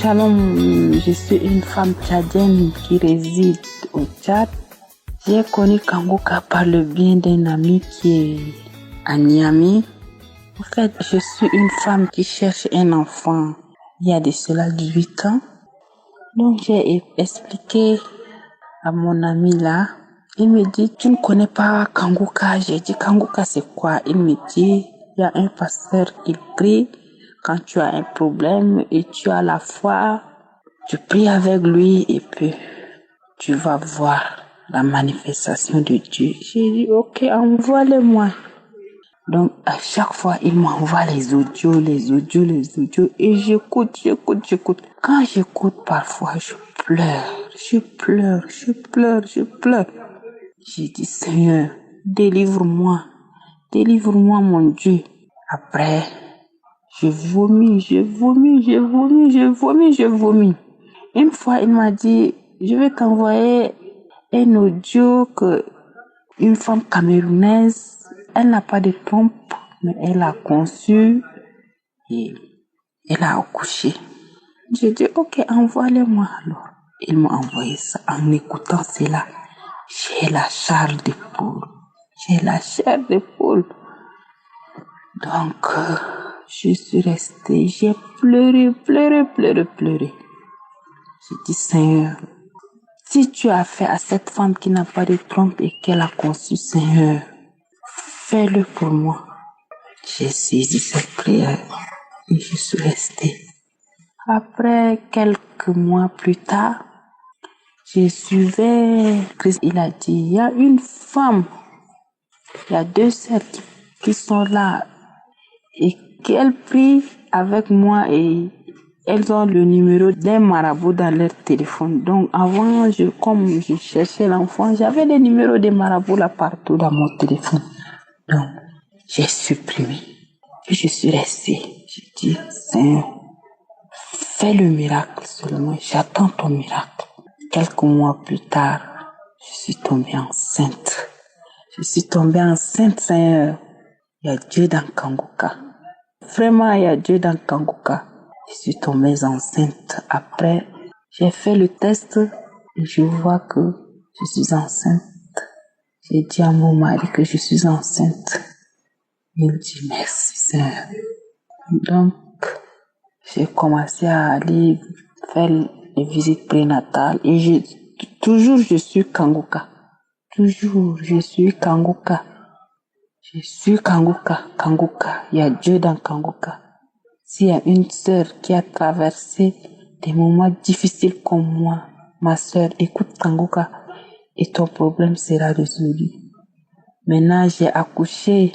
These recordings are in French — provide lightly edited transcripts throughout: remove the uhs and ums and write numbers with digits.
Shalom, je suis une femme tchadienne qui réside au Tchad. J'ai connu Kangoka par le bien d'un ami qui est à Niamey. En fait, je suis une femme qui cherche un enfant il y a de cela 18 ans. Donc, j'ai expliqué à mon ami là. Il me dit, tu ne connais pas Kangoka? J'ai dit, Kangoka c'est quoi? Il me dit, il y a un pasteur qui prie quand tu as un problème et tu as la foi. Tu pries avec lui et puis tu vas voir la manifestation de Dieu. J'ai dit, ok, envoie-le-moi. Donc, à chaque fois, il m'envoie les audios. Et j'écoute. Quand j'écoute, parfois, je pleure. J'ai dit, Seigneur, délivre-moi, mon Dieu. Après, je vomis. Une fois, il m'a dit, je vais t'envoyer un audio que une femme camerounaise, elle n'a pas de trompe, mais elle a conçu et elle a accouché. J'ai dit, ok, envoie-le-moi alors. Il m'a envoyé ça. En écoutant cela, j'ai la chair de poule. Donc, je suis restée, j'ai pleuré. J'ai dit, Seigneur, si tu as fait à cette femme qui n'a pas de trompe et qu'elle a conçu, Seigneur, fais-le pour moi. J'ai saisi cette prière et je suis restée. Après quelques mois plus tard, je suivais Christ. Il a dit, il y a une femme, il y a 2 sœurs qui sont là et qu'elles prient avec moi et elles ont le numéro d'un marabout dans leur téléphone. Donc avant, comme je cherchais l'enfant, j'avais le numéro des marabouts là partout dans mon téléphone. Donc j'ai supprimé. Et je suis restée. J'ai dit, Seigneur, fais le miracle seulement. J'attends ton miracle. Quelques mois plus tard, je suis tombée enceinte. Seigneur. Il y a Dieu dans Kangoka. Vraiment, il y a Dieu dans Kangoka. Je suis tombée enceinte. Après, j'ai fait le test et je vois que je suis enceinte. J'ai dit à mon mari que je suis enceinte. Il me dit merci, Seigneur. Donc, j'ai commencé à aller faire les visites prénatales et je suis Kangoka. Je suis Kangoka. Il y a Dieu dans Kangoka. S'il y a une sœur qui a traversé des moments difficiles comme moi, ma sœur, écoute Kangoka et ton problème sera résolu. Maintenant, j'ai accouché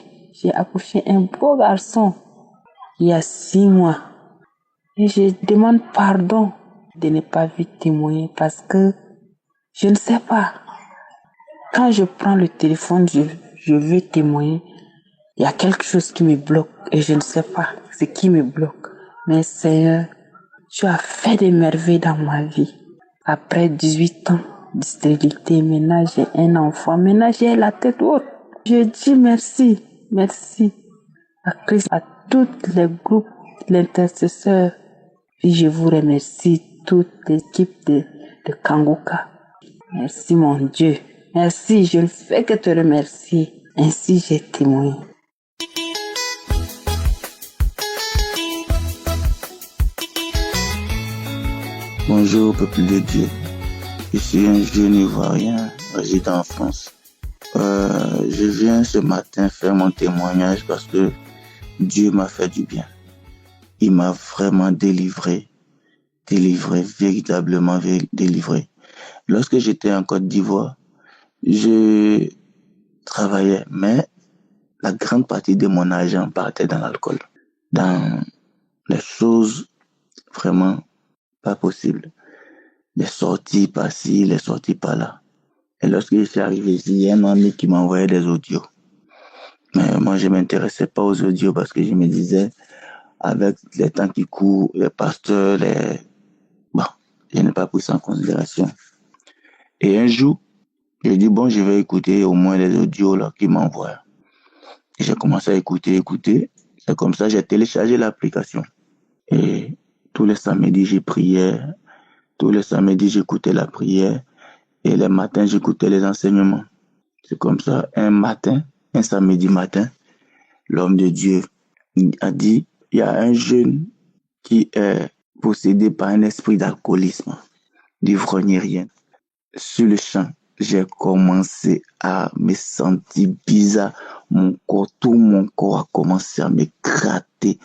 un beau garçon il y a 6 mois. Et je demande pardon de ne pas vite témoigner parce que je ne sais pas. Quand je prends le téléphone, je veux témoigner. Il y a quelque chose qui me bloque et je ne sais pas ce qui me bloque. Mais Seigneur, tu as fait des merveilles dans ma vie. Après 18 ans de stérilité, maintenant j'ai un enfant. Maintenant j'ai la tête haute. Je dis merci à Christ, à tous les groupes, l'intercesseur. Et je vous remercie, toute l'équipe de Kangoka. Merci mon Dieu. Merci, je ne fais que te remercier. Ainsi j'ai témoigné. Bonjour peuple de Dieu. Je suis un jeune Ivoirien résidant en France. Je viens ce matin faire mon témoignage parce que Dieu m'a fait du bien. Il m'a vraiment délivré, véritablement délivré. Lorsque j'étais en Côte d'Ivoire, je travaillais, mais la grande partie de mon argent partait dans l'alcool, dans les choses vraiment pas possibles. Les sorties par-ci, les sorties par-là. Et lorsque je suis arrivé ici, il y a un ami qui m'a envoyé des audios. Mais moi, je ne m'intéressais pas aux audios parce que je me disais, avec les temps qui courent, les pasteurs, je n'ai pas pris ça en considération. Et un jour, je dis, je vais écouter au moins les audios là qu'il m'envoie. Et j'ai commencé à écouter. C'est comme ça que j'ai téléchargé l'application. Et Tous les samedis, je priais. Tous les samedis, j'écoutais la prière. Et les matins, j'écoutais les enseignements. C'est comme ça. Un samedi matin, l'homme de Dieu a dit, il y a un jeune qui est possédé par un esprit d'alcoolisme, d'ivrognerien. Sur le champ, j'ai commencé à me sentir bizarre. Tout mon corps a commencé à me gratter.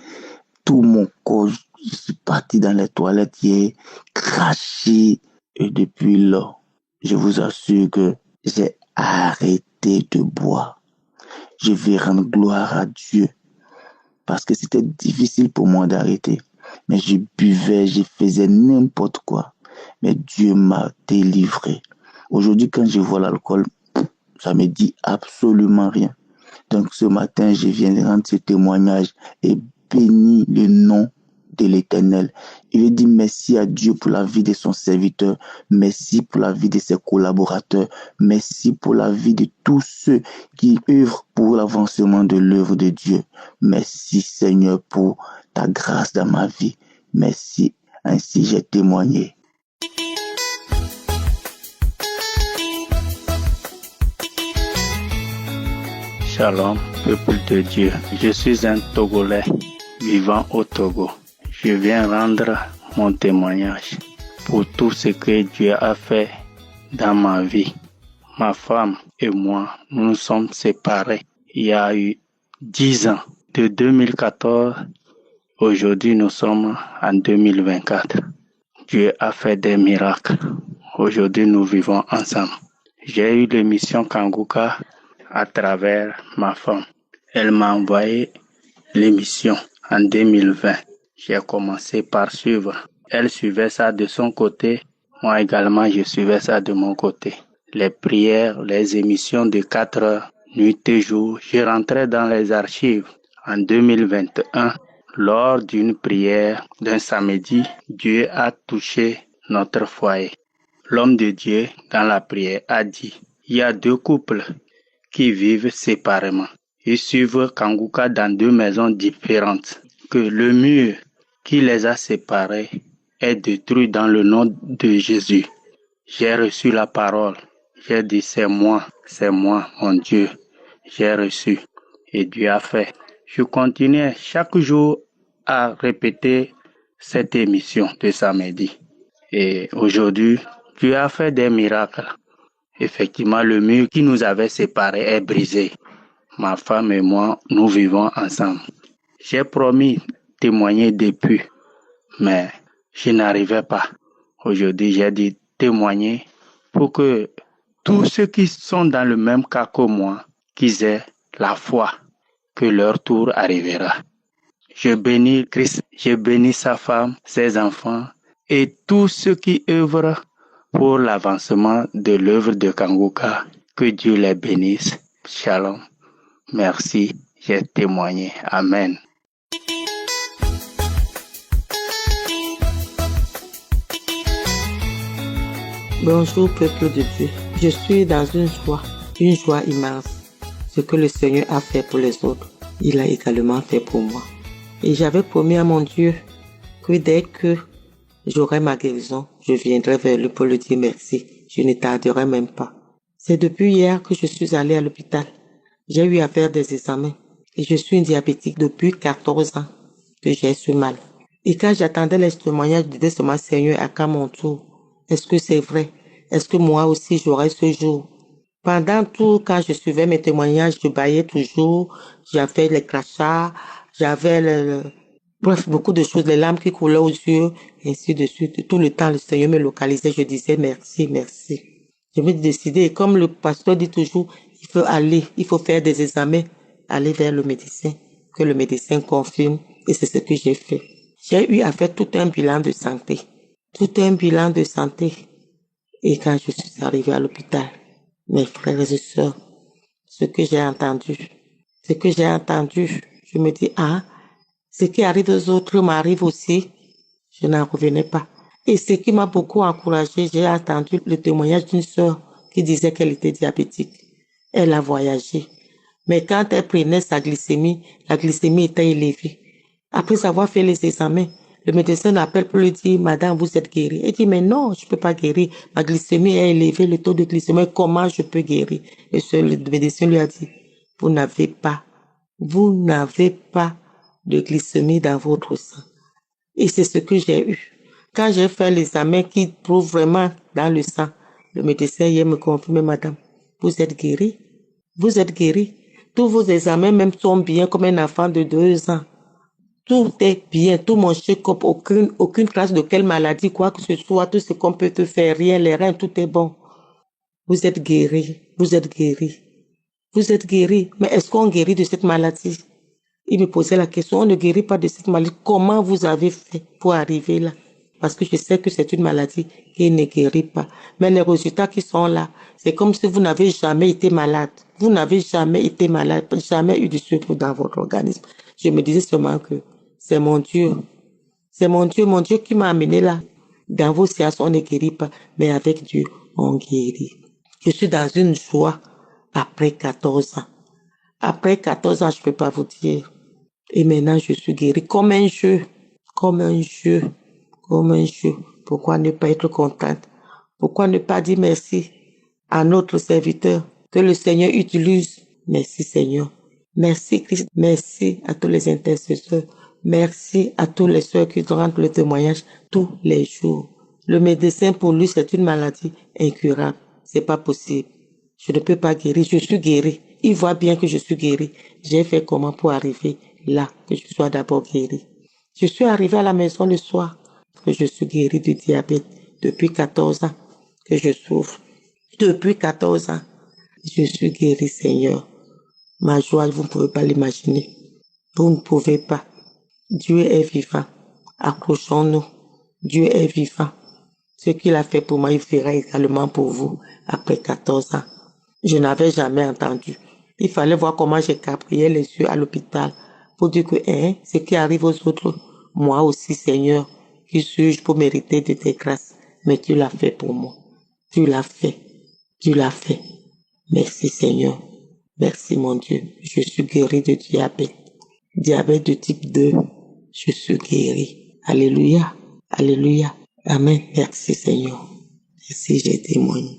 Tout mon corps, je suis parti dans les toilettes, j'ai craché. Et depuis là, je vous assure que j'ai arrêté de boire. Je vais rendre gloire à Dieu. Parce que c'était difficile pour moi d'arrêter. Mais je buvais, je faisais n'importe quoi. Mais Dieu m'a délivré. Aujourd'hui, quand je vois l'alcool, ça me dit absolument rien. Donc ce matin, je viens de rendre ce témoignage et bénis le nom de l'Éternel. Il dit merci à Dieu pour la vie de son serviteur, merci pour la vie de ses collaborateurs, merci pour la vie de tous ceux qui œuvrent pour l'avancement de l'œuvre de Dieu. Merci Seigneur pour ta grâce dans ma vie. Merci, ainsi j'ai témoigné. Shalom, peuple de Dieu. Je suis un Togolais vivant au Togo. Je viens rendre mon témoignage pour tout ce que Dieu a fait dans ma vie. Ma femme et moi, nous nous sommes séparés il y a eu 10 ans. De 2014, aujourd'hui nous sommes en 2024. Dieu a fait des miracles. Aujourd'hui nous vivons ensemble. J'ai eu l'émission Kanguka à travers ma femme. Elle m'a envoyé l'émission en 2020. J'ai commencé par suivre. Elle suivait ça de son côté. Moi également, je suivais ça de mon côté. Les prières, les émissions de 4 heures, nuit et jour. Je rentrais dans les archives. En 2021, lors d'une prière d'un samedi, Dieu a touché notre foyer. L'homme de Dieu, dans la prière, a dit, il y a 2 couples qui vivent séparément. Ils suivent Kanguka dans 2 maisons différentes. Que le mur qui les a séparés est détruit dans le nom de Jésus. J'ai reçu la parole. J'ai dit, c'est moi, mon Dieu. J'ai reçu. Et Dieu a fait. Je continuais chaque jour à répéter cette émission de samedi. Et aujourd'hui, Dieu a fait des miracles. Effectivement, le mur qui nous avait séparés est brisé. Ma femme et moi, nous vivons ensemble. J'ai promis de témoigner depuis, mais je n'arrivais pas. Aujourd'hui, j'ai dit témoigner pour que tous ceux qui sont dans le même cas que moi, qu'ils aient la foi que leur tour arrivera. Je bénis Christ, je bénis sa femme, ses enfants et tous ceux qui œuvrent pour l'avancement de l'œuvre de Kanguka. Que Dieu les bénisse. Shalom. Merci. J'ai témoigné. Amen. Bonjour peuple de Dieu. Je suis dans une joie immense. Ce que le Seigneur a fait pour les autres, il a également fait pour moi. Et j'avais promis à mon Dieu que dès que j'aurai ma guérison, je viendrai vers lui pour lui dire merci. Je ne tarderai même pas. C'est depuis hier que je suis allée à l'hôpital. J'ai eu à faire des examens. Et je suis une diabétique depuis 14 ans que j'ai ce mal. Et quand j'attendais les témoignages, je disais seulement, Seigneur, à quand mon tour? Est-ce que c'est vrai? Est-ce que moi aussi j'aurai ce jour? Pendant tout, quand je suivais mes témoignages, je baillais toujours. J'avais les crachats, j'avais bref, beaucoup de choses, les larmes qui coulaient aux yeux, et ainsi de suite. Tout le temps, le Seigneur me localisait. Je disais merci, merci. Je me décidais, et comme le pasteur dit toujours, il faut faire des examens, aller vers le médecin, que le médecin confirme, et c'est ce que j'ai fait. J'ai eu à faire tout un bilan de santé. Et quand je suis arrivée à l'hôpital, mes frères et sœurs, ce que j'ai entendu, je me dis, ce qui arrive aux autres m'arrive aussi. Je n'en revenais pas. Et ce qui m'a beaucoup encouragée, j'ai entendu le témoignage d'une sœur qui disait qu'elle était diabétique. Elle a voyagé. Mais quand elle prenait sa glycémie, la glycémie était élevée. Après avoir fait les examens, Le médecin l'appelle pour lui dire, madame, vous êtes guérie. Elle dit, mais non, je peux pas guérir. Ma glycémie est élevée, le taux de glycémie, comment je peux guérir? Et le médecin lui a dit, vous n'avez pas de glycémie dans votre sang. Et c'est ce que j'ai eu. Quand j'ai fait l'examen qui prouve vraiment dans le sang, le médecin hier me confirme, madame, vous êtes guérie. Vous êtes guérie. Tous vos examens même sont bien comme un enfant de 2 ans. Tout est bien, tout mon check-up, aucune trace de quelle maladie, quoi que ce soit, tout ce qu'on peut te faire, rien, les reins, tout est bon. Vous êtes guérie. Vous êtes guérie. Vous êtes guérie. Mais est-ce qu'on guérit de cette maladie? Il me posait la question, on ne guérit pas de cette maladie. Comment vous avez fait pour arriver là? Parce que je sais que c'est une maladie qui ne guérit pas. Mais les résultats qui sont là, c'est comme si vous n'avez jamais été malade. Vous n'avez jamais été malade, jamais eu de surplus dans votre organisme. Je me disais seulement que c'est mon Dieu. C'est mon Dieu qui m'a amené là. Dans vos séances, on ne guérit pas, mais avec Dieu, on guérit. Je suis dans une joie après 14 ans. Après 14 ans, je ne peux pas vous dire. Et maintenant, je suis guérie comme un jeu. Comme un jeu. Comme un jeu. Pourquoi ne pas être contente? Pourquoi ne pas dire merci à notre serviteur que le Seigneur utilise? Merci Seigneur. Merci Christ. Merci à tous les intercesseurs. Merci à tous les soeurs qui rendent le témoignage tous les jours. Le médecin, pour lui, c'est une maladie incurable. C'est pas possible. Je ne peux pas guérir. Je suis guérie. Il voit bien que je suis guérie. J'ai fait comment pour arriver là, que je sois d'abord guérie. Je suis arrivée à la maison le soir, que je suis guérie du diabète depuis 14 ans, que je souffre. Depuis 14 ans, je suis guérie, Seigneur. Ma joie, vous ne pouvez pas l'imaginer. Vous ne pouvez pas. Dieu est vivant. Accrochons-nous. Dieu est vivant. Ce qu'il a fait pour moi, il fera également pour vous après 14 ans. Je n'avais jamais entendu. Il fallait voir comment j'ai caprié les yeux à l'hôpital pour dire que ce qui arrive aux autres, moi aussi, Seigneur, qui suis-je pour mériter de tes grâces? Mais tu l'as fait pour moi. Tu l'as fait. Tu l'as fait. Merci, Seigneur. Merci, mon Dieu. Je suis guérie de diabète. Diabète de type 2. Je suis guérie. Alléluia. Alléluia. Amen. Merci, Seigneur. Merci, j'ai témoigné.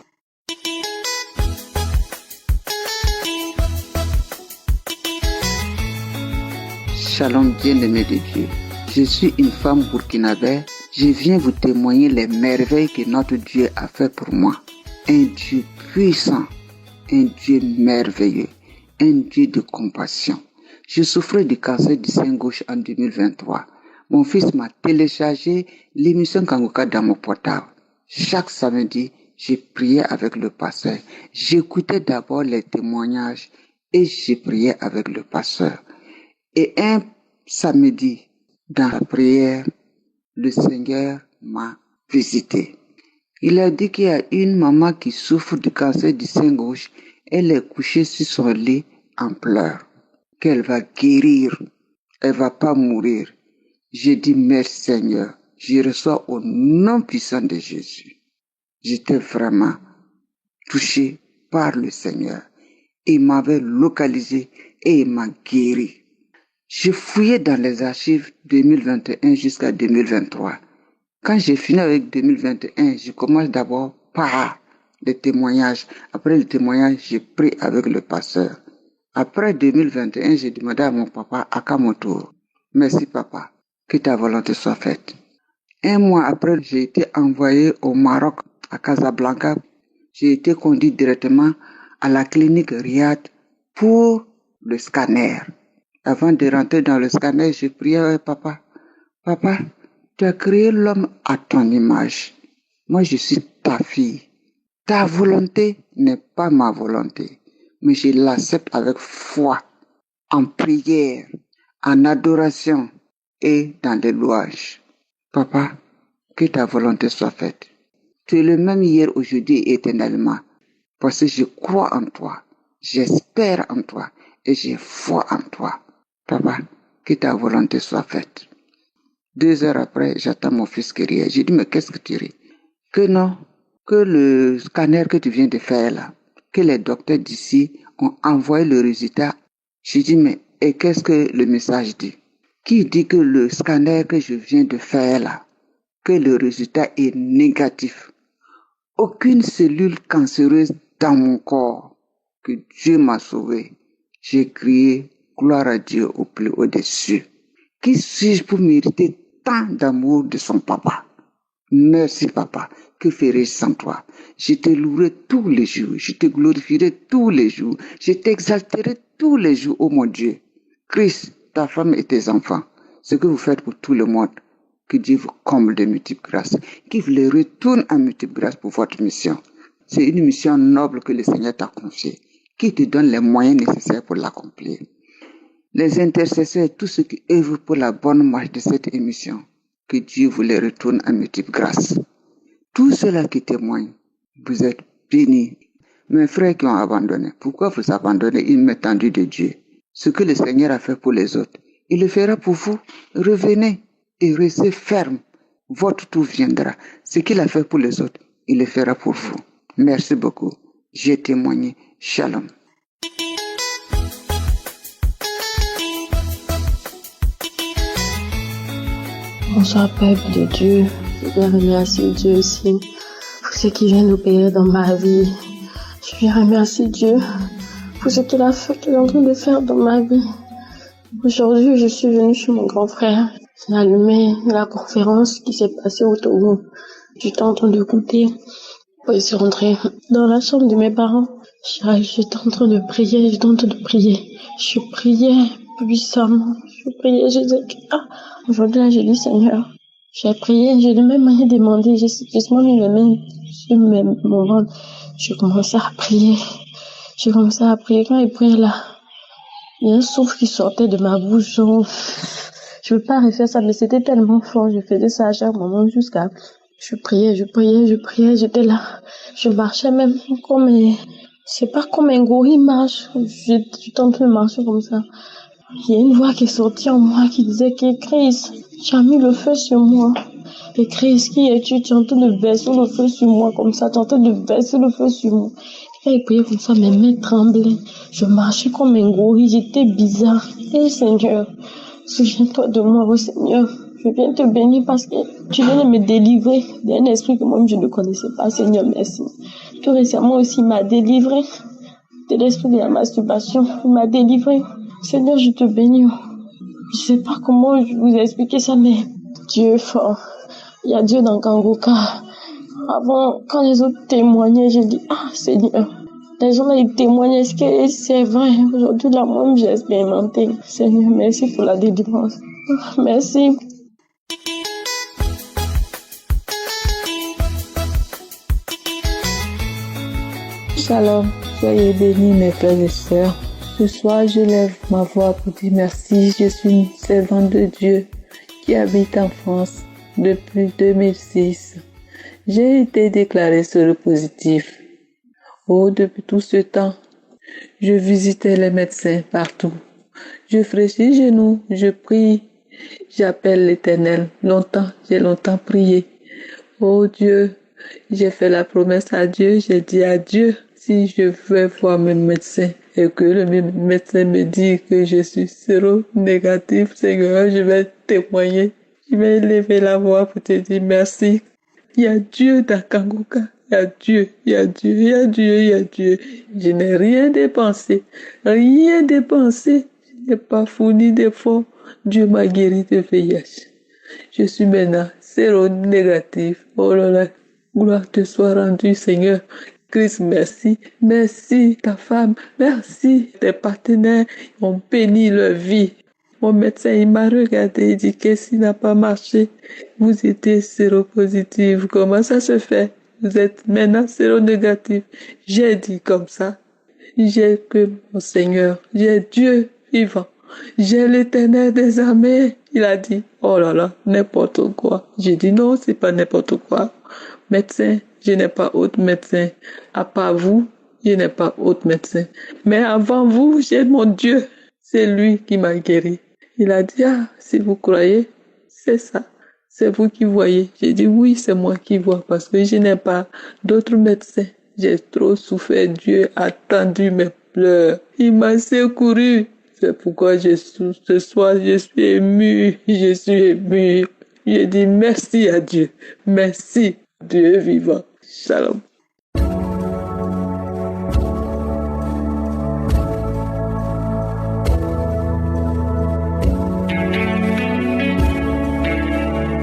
Shalom bien-aimé de Dieu. Je suis une femme burkinabé. Je viens vous témoigner les merveilles que notre Dieu a fait pour moi. Un Dieu puissant, un Dieu merveilleux, un Dieu de compassion. Je souffrais du cancer du sein gauche en 2023. Mon fils m'a téléchargé l'émission Kangoka dans mon portable. Chaque samedi, j'ai prié avec le pasteur. J'écoutais d'abord les témoignages et j'ai prié avec le pasteur. Et un samedi, dans la prière, le Seigneur m'a visité. Il a dit qu'il y a une maman qui souffre du cancer du sein gauche. Elle est couchée sur son lit en pleurs. Qu'elle va guérir. Elle va pas mourir. J'ai dit merci Seigneur. Je reçois au nom puissant de Jésus. J'étais vraiment touché par le Seigneur. Il m'avait localisé et il m'a guéri. Je fouillais dans les archives 2021 jusqu'à 2023. Quand j'ai fini avec 2021, je commence d'abord par les témoignages. Après le témoignage, j'ai pris avec le pasteur. Après 2021, j'ai demandé à mon papa, à mon tour, merci papa, que ta volonté soit faite. Un mois après, j'ai été envoyé au Maroc, à Casablanca. J'ai été conduit directement à la clinique Riyad pour le scanner. Avant de rentrer dans le scanner, j'ai prié avec papa. Papa, tu as créé l'homme à ton image. Moi, je suis ta fille. Ta volonté n'est pas ma volonté, mais je l'accepte avec foi, en prière, en adoration et dans les louanges. Papa, que ta volonté soit faite. Tu es le même hier, aujourd'hui et éternellement, parce que je crois en toi, j'espère en toi et j'ai foi en toi. Papa, que ta volonté soit faite. 2 heures après, j'attends mon fils qui rit. J'ai dit, mais qu'est-ce que tu ris? Que non, que le scanner que tu viens de faire là, que les docteurs d'ici ont envoyé le résultat. J'ai dit, mais et qu'est-ce que le message dit? qui dit que le scanner que je viens de faire là, que le résultat est négatif. Aucune cellule cancéreuse dans mon corps, que Dieu m'a sauvé. J'ai crié gloire à Dieu au plus haut des cieux. Qui suis-je pour mériter tant d'amour de son papa? Merci papa, que ferais-je sans toi? Je te louerai tous les jours, je te glorifierai tous les jours, je t'exalterai tous les jours, ô mon Dieu. Christ, ta femme et tes enfants, ce que vous faites pour tout le monde, que Dieu vous comble de multiples grâces, qu'il vous les retourne en multiples grâces pour votre mission. C'est une mission noble que le Seigneur t'a confiée, qui te donne les moyens nécessaires pour l'accomplir. Les intercesseurs, tous ceux qui œuvrent pour la bonne marche de cette émission, que Dieu vous les retourne en multiples grâces. Tous ceux-là qui témoignent, vous êtes bénis. Mes frères qui ont abandonné, pourquoi vous abandonnez une main tendue de Dieu? Ce que le Seigneur a fait pour les autres, il le fera pour vous. Revenez et restez ferme. Votre tour viendra. Ce qu'il a fait pour les autres, il le fera pour vous. Merci beaucoup. J'ai témoigné. Shalom. Bonsoir peuple de Dieu, je viens remercier Dieu aussi pour ce qu'il vient d'opérer dans ma vie. Je viens remercier Dieu pour ce qu'il a fait, qu'il est en train de faire dans ma vie. Aujourd'hui, je suis venue chez mon grand frère. J'ai allumé la conférence qui s'est passée au Togo. J'étais en train d'écouter. Puis je suis rentrée dans la chambre de mes parents. J'étais en train de prier, Je priais puissamment. Je priais, je disais, aujourd'hui là, j'ai dit Seigneur. J'ai prié, j'ai de même manière demandé, j'ai simplement mis les mains sur mon ventre. J'ai commencé à prier. Quand il priait là, il y a un souffle qui sortait de ma bouche. Je ne veux pas refaire ça, mais c'était tellement fort. Je faisais ça à chaque moment jusqu'à... Je priais, j'étais là. Je marchais même c'est pas comme un gorille marche. J'étais en train de marcher comme ça. Il y a une voix qui est sortie en moi qui disait que Christ, tu as mis le feu sur moi. Et Christ, qui es-tu? Tu es en train de verser le feu sur moi comme ça. Tu es en train de verser le feu sur moi. Quand il priait comme ça, mes mains tremblaient. Je marchais comme un gorille. J'étais bizarre. Et Seigneur, souviens-toi de moi, oh Seigneur. Je viens te bénir parce que tu viens de me délivrer d'un esprit que moi-même je ne connaissais pas. Seigneur, merci. Tout récemment aussi, il m'a délivré de l'esprit de la masturbation. Il m'a délivré. Seigneur, je te bénis. Je sais pas comment je vous expliquer ça, mais Dieu est fort. Il y a Dieu dans Kangoka. Avant, quand les autres témoignaient, j'ai dit, Seigneur. Les gens là, ils témoignent, est-ce que c'est vrai? Aujourd'hui, là, moi-même, j'ai expérimenté. Seigneur, merci pour la délivrance. Merci. Shalom, soyez bénis mes frères et sœurs. Ce soir, je lève ma voix pour dire merci. Je suis une servante de Dieu qui habite en France depuis 2006. J'ai été déclarée séropositive. Depuis tout ce temps, je visitais les médecins partout. Je fléchis les genoux, je prie, j'appelle l'Éternel. J'ai longtemps prié. Oh Dieu, j'ai fait la promesse à Dieu, j'ai dit à Dieu, si je vais voir mes médecins et que le médecin me dit que je suis séronégatif, Seigneur, je vais témoigner. Je vais élever la voix pour te dire merci. Il y a Dieu dans Kangoka. Il y a Dieu. Je n'ai rien dépensé. Je n'ai pas fourni d'efforts. Dieu m'a guéri de VIH. Je suis maintenant séronégatif. Oh là là, gloire te soit rendue, Seigneur. Christ, merci. Merci, ta femme. Merci, tes partenaires ont béni leur vie. Mon médecin, il m'a regardé, il dit, qu'est-ce qui n'a pas marché? Vous étiez séropositif. Comment ça se fait? Vous êtes maintenant séronégatif. J'ai dit comme ça. J'ai que mon Seigneur. J'ai Dieu vivant. J'ai l'Éternel des armées. Il a dit, oh là là, n'importe quoi. J'ai dit, non, c'est pas n'importe quoi. Médecin, je n'ai pas autre médecin. À part vous, je n'ai pas autre médecin. Mais avant vous, j'ai mon Dieu. C'est lui qui m'a guéri. Il a dit, si vous croyez, c'est ça. C'est vous qui voyez. J'ai dit, oui, c'est moi qui vois parce que je n'ai pas d'autres médecins. J'ai trop souffert. Dieu a entendu mes pleurs. Il m'a secouru. C'est pourquoi ce soir, je suis ému. Je dis merci à Dieu. Merci, Dieu vivant. Shalom.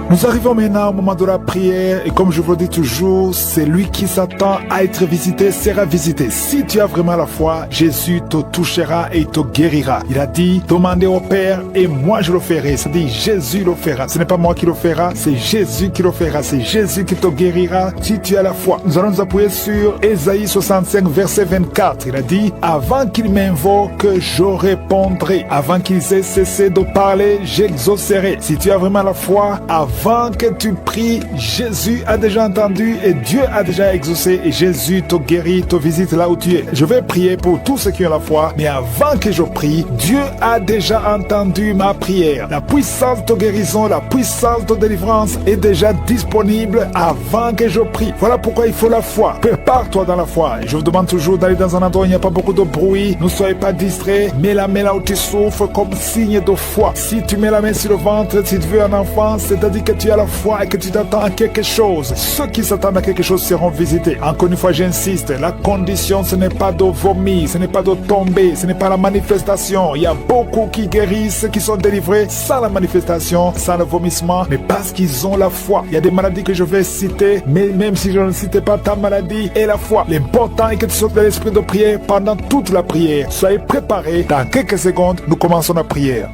Nous arrivons maintenant au moment de la prière et comme je vous le dis toujours, celui qui s'attend à être visité sera visité. Si tu as vraiment la foi, Jésus te touchera et te guérira. Il a dit, demandez au Père et moi je le ferai. C'est-à-dire Jésus le fera. Ce n'est pas moi qui le fera, c'est Jésus qui le fera. C'est Jésus qui te guérira si tu as la foi. Nous allons nous appuyer sur Ésaïe 65 verset 24. Il a dit, avant qu'il m'invoque, je répondrai. Avant qu'ils aient cessé de parler, j'exaucerai. Si tu as vraiment la foi, avant que tu pries, Jésus a déjà entendu et Dieu a déjà exaucé et Jésus te guérit, te visite là où tu es. Je vais prier pour tous ceux qui ont la foi, mais avant que je prie, Dieu a déjà entendu ma prière. La puissance de guérison, la puissance de délivrance est déjà disponible avant que je prie. Voilà pourquoi il faut la foi. Prépare-toi dans la foi. Je vous demande toujours d'aller dans un endroit où il n'y a pas beaucoup de bruit. Ne soyez pas distraits. Mets la main là où tu souffres comme signe de foi. Si tu mets la main sur le ventre, si tu veux un enfant, c'est-à-dire que tu as la foi et que tu t'attends à quelque chose. Ceux qui s'attendent à quelque chose seront visités. Encore une fois, j'insiste, la condition, ce n'est pas de vomir, ce n'est pas de tomber, ce n'est pas la manifestation. Il y a beaucoup qui guérissent, qui sont délivrés sans la manifestation, sans le vomissement, mais parce qu'ils ont la foi. Il y a des maladies que je vais citer, mais même si je ne citais pas ta maladie et la foi, l'important est que tu sois dans l'esprit de prière pendant toute la prière. Soyez préparés. Dans quelques secondes, nous commençons la prière.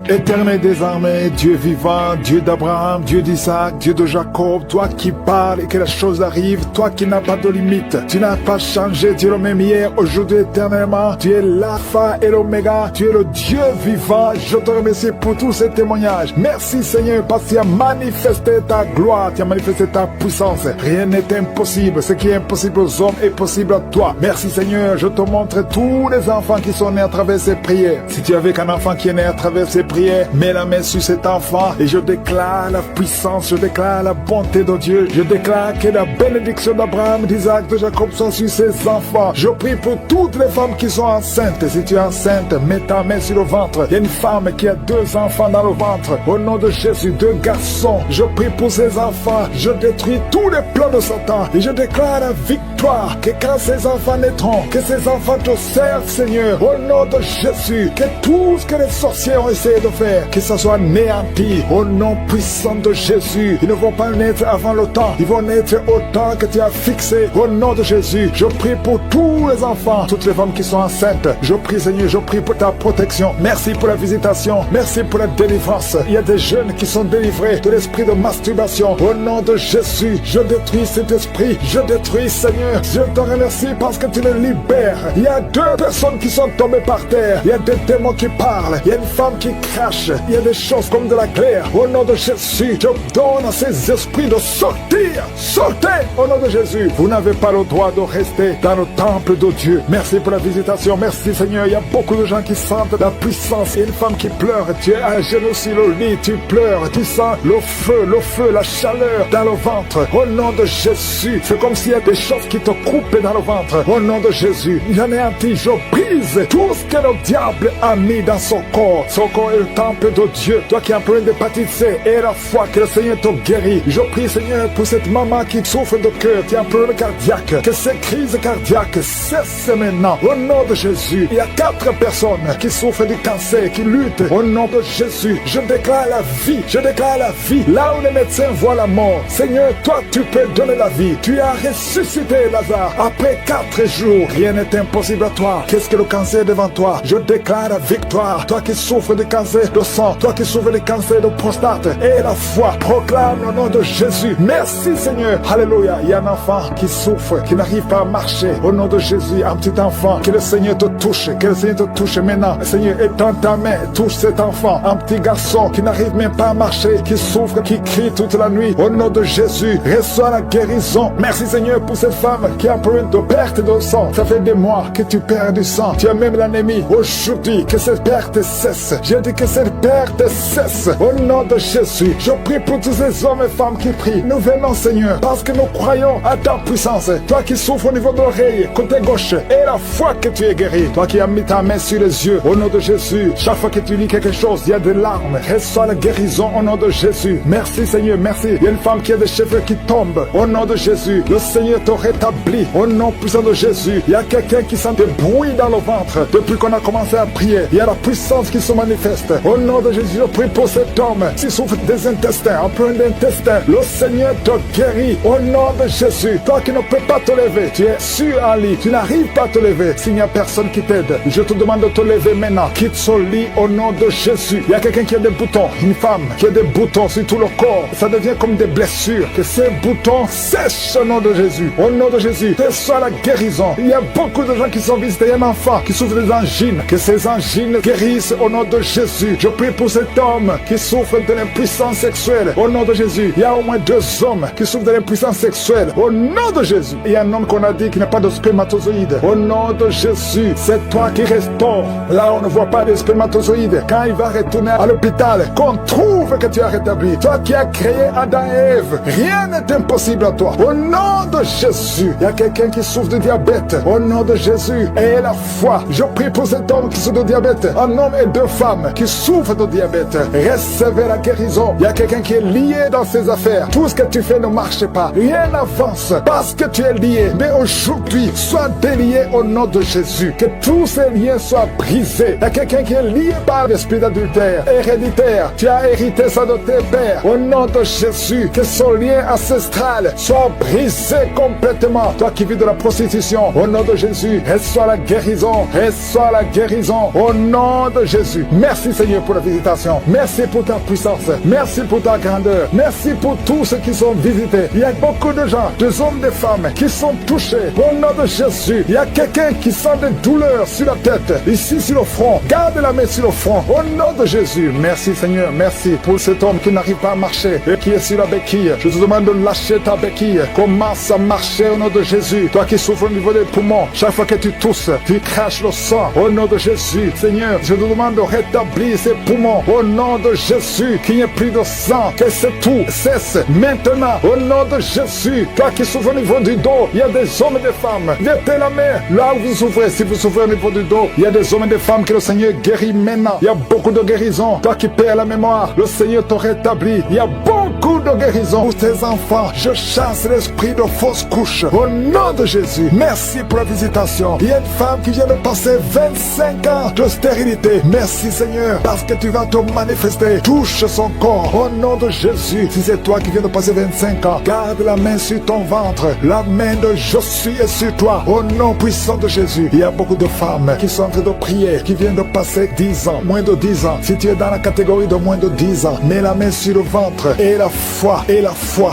Éternel des armées, Dieu vivant, Dieu d'Abraham, Dieu d'Isaac, Dieu de Jacob, toi qui parles et que la chose arrive, toi qui n'as pas de limite, tu n'as pas changé, tu es le même hier, aujourd'hui, éternellement, tu es l'alpha et l'oméga, tu es le Dieu vivant. Je te remercie pour tous ces témoignages. Merci Seigneur parce que tu as manifesté ta gloire, tu as manifesté ta puissance. Rien n'est impossible, ce qui est impossible aux hommes est possible à toi. Merci Seigneur, je te montre tous les enfants qui sont nés à travers ces prières. Si tu avais qu'un enfant qui est né à travers ces prières, mets la main sur cet enfant et je déclare la puissance, je déclare la bonté de Dieu, je déclare que la bénédiction d'Abraham, d'Isaac, de Jacob sont sur ses enfants. Je prie pour toutes les femmes qui sont enceintes. Si tu es enceinte, mets ta main sur le ventre. Il y a une femme qui a 2 enfants dans le ventre. Au nom de Jésus, 2 garçons. Je prie pour ces enfants. Je détruis tous les plans de Satan et je déclare la victoire. Que quand ces enfants naîtront, que ces enfants te servent, Seigneur. Au nom de Jésus, que tout ce que les sorciers ont essayé de faire, que ça soit néanti. Au nom puissant de Jésus, ils ne vont pas naître avant le temps. Ils vont naître au temps que tu as fixé. Au nom de Jésus, je prie pour tous les enfants, toutes les femmes qui sont enceintes. Je prie, Seigneur, je prie pour ta protection. Merci pour la visitation. Merci pour la délivrance. Il y a des jeunes qui sont délivrés de l'esprit de masturbation. Au nom de Jésus, je détruis cet esprit. Je détruis, Seigneur. Je te remercie parce que tu le libères. Il y a 2 personnes qui sont tombées par terre. Il y a des démons qui parlent. Il y a une femme qui crache. Il y a des choses comme de la claire. Au nom de Jésus, je donne à ces esprits de sortir. Sortez au nom de Jésus. Vous n'avez pas le droit de rester dans le temple de Dieu. Merci pour la visitation. Merci Seigneur. Il y a beaucoup de gens qui sentent la puissance. Il y a une femme qui pleure. Tu es à genoux sur le lit. Tu pleures. Tu sens le feu, la chaleur dans le ventre. Au nom de Jésus. C'est comme s'il y a des choses qui te coupent dans le ventre. Au nom de Jésus. J'anéantis, je brise tout ce que le diable a mis dans son corps. Son corps est le temple de Dieu. Toi qui as un problème d'hépatite C et la foi que le Seigneur te guérit. Je prie Seigneur pour cette maman qui souffre de cœur, qui a un problème cardiaque. Que ces crises cardiaques cessent maintenant. Au nom de Jésus. Il y a 4 personnes qui souffrent du cancer, qui luttent. Au nom de Jésus. Je déclare la vie. Je déclare la vie. Là où les médecins voient la mort. Seigneur, toi tu peux donner la vie. Tu as ressuscité Lazare. Après 4 jours, rien n'est impossible à toi. Qu'est-ce que le cancer devant toi? Je déclare la victoire. Toi qui souffres de cancer de sang, toi qui souffres de cancer de prostate, et la foi, proclame le nom de Jésus. Merci Seigneur. Alléluia. Il y a un enfant qui souffre, qui n'arrive pas à marcher. Au nom de Jésus, un petit enfant, que le Seigneur te touche, que le Seigneur te touche maintenant. Seigneur, étends ta main, touche cet enfant, un petit garçon qui n'arrive même pas à marcher, qui souffre, qui crie toute la nuit. Au nom de Jésus, reçois la guérison. Merci Seigneur pour cette femme qui a un problème de perte de sang. Ça fait des mois que tu perds du sang. Tu as même l'anémie. Aujourd'hui, que cette perte cesse. J'ai dit que cette terre te cesse. Au nom de Jésus, je prie pour tous ces hommes et femmes qui prient. Nous venons, Seigneur, parce que nous croyons à ta puissance. Toi qui souffres au niveau de l'oreille, côté gauche, et la foi que tu es guéri. Toi qui as mis ta main sur les yeux, au nom de Jésus. Chaque fois que tu lis quelque chose, il y a des larmes. Reçois la guérison au nom de Jésus. Merci, Seigneur, merci. Il y a une femme qui a des cheveux qui tombent. Au nom de Jésus, le Seigneur te rétablit. Au nom puissant de Jésus, il y a quelqu'un qui sent des bruits dans le ventre. Depuis qu'on a commencé à prier, il y a la puissance qui se manifeste. Au nom de Jésus, je prie pour cet homme qui souffre des intestins, un peu d'intestin. Le Seigneur te guérit. Au nom de Jésus, toi qui ne peux pas te lever, tu es sur un lit, tu n'arrives pas à te lever. S'il n'y a personne qui t'aide, je te demande de te lever maintenant. Quitte ce lit au nom de Jésus. Il y a quelqu'un qui a des boutons, une femme qui a des boutons sur tout le corps. Ça devient comme des blessures. Que ces boutons sèchent au nom de Jésus. Au nom de Jésus, que soit la guérison. Il y a beaucoup de gens qui sont visités. Il y a un enfant qui souffre des angines. Que ces angines guérissent au nom de Jésus. Je prie pour cet homme qui souffre de l'impuissance sexuelle. Au nom de Jésus. Il y a au moins 2 hommes qui souffrent de l'impuissance sexuelle. Au nom de Jésus. Il y a un homme qu'on a dit qui n'a pas de spermatozoïdes. Au nom de Jésus. C'est toi qui restaure. Là, on ne voit pas de spermatozoïdes. Quand il va retourner à l'hôpital, qu'on trouve que tu as rétabli. Toi qui as créé Adam et Ève. Rien n'est impossible à toi. Au nom de Jésus. Il y a quelqu'un qui souffre de diabète. Au nom de Jésus. Et la foi. Je prie pour cet homme qui souffre de diabète. Un homme et 2 femmes qui souffrent de diabète. Recevez la guérison. Il y a quelqu'un qui est lié dans ses affaires. Tout ce que tu fais ne marche pas. Rien n'avance parce que tu es lié. Mais aujourd'hui, sois délié au nom de Jésus. Que tous ces liens soient brisés. Il y a quelqu'un qui est lié par l'esprit d'adultère héréditaire. Tu as hérité ça de tes pères. Au nom de Jésus, que son lien ancestral soit brisé complètement. Toi qui vis de la prostitution, au nom de Jésus, reçois la guérison. Reçois la guérison au nom de Jésus. Merci Seigneur pour la visitation. Merci pour ta puissance. Merci pour ta grandeur. Merci pour tous ceux qui sont visités. Il y a beaucoup de gens, des hommes, des femmes qui sont touchés. Au nom de Jésus, il y a quelqu'un qui sent des douleurs sur la tête, ici sur le front. Garde la main sur le front. Au nom de Jésus. Merci Seigneur. Merci pour cet homme qui n'arrive pas à marcher et qui est sur la béquille. Je te demande de lâcher ta béquille. Commence à marcher au nom de Jésus. Toi qui souffres au niveau des poumons, chaque fois que tu tousses, tu craches le sang. Au nom de Jésus. Seigneur, je te demande de rétablir ces poumons. Au nom de Jésus. Qu'il n'y ait plus de sang. Que c'est tout cesse maintenant. Au nom de Jésus. Toi qui souffres au niveau du dos, il y a des hommes et des femmes. Mettez la main là où vous souffrez. Si vous souffrez au niveau du dos, il y a des hommes et des femmes que le Seigneur guérit maintenant. Il y a beaucoup de guérison. Toi qui perds la mémoire, le Seigneur te rétablit. Il y a beaucoup de guérison pour tes enfants. Je chasse l'esprit de fausse couche. Au nom de Jésus. Merci pour la visitation. Il y a une femme qui vient de passer 25 ans de stérilité. Merci Seigneur, parce que tu vas te manifester. Touche son corps. Au nom de Jésus. Si c'est toi qui viens de passer 25 ans, garde la main sur ton ventre. La main de Jésus est sur toi. Au nom puissant de Jésus. Il y a beaucoup de femmes qui sont en train de prier, qui viennent de passer 10 ans, moins de 10 ans. Si tu es dans la catégorie de moins de 10 ans, mets la main sur le ventre et la foi,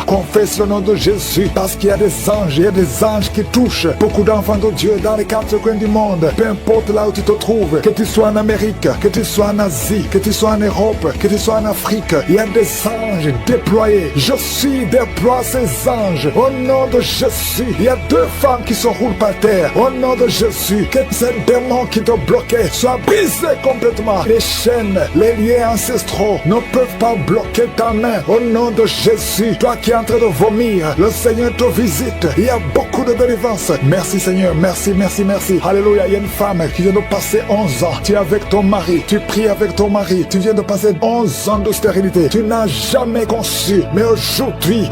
confesse le nom de Jésus, parce qu'il y a des anges, il y a des anges qui touchent beaucoup d'enfants de Dieu dans les 4 coins du monde. Peu importe là où tu te trouves, que tu sois en Amérique, que tu sois en Asie, que tu sois en Europe, que tu sois en Afrique, il y a des anges déployés. Je suis déploie ces anges au nom de Jésus. Il y a 2 femmes qui se roulent par terre au nom de Jésus. Que ces démons qui te bloquaient soient brisés complètement. Les chaînes, les liens ancestraux ne peuvent pas bloquer ta main au nom de Jésus. Toi qui es en train de vomir, le Seigneur te visite. Il y a beaucoup de délivrance. Merci Seigneur, merci, merci, merci. Alléluia. Il y a une femme qui vient de passer 11 ans. Tu es avec ton mari, tu pries avec ton mari. Tu viens de passer 11 ans de stérilité. Tu n'as jamais conçu. Mais aujourd'hui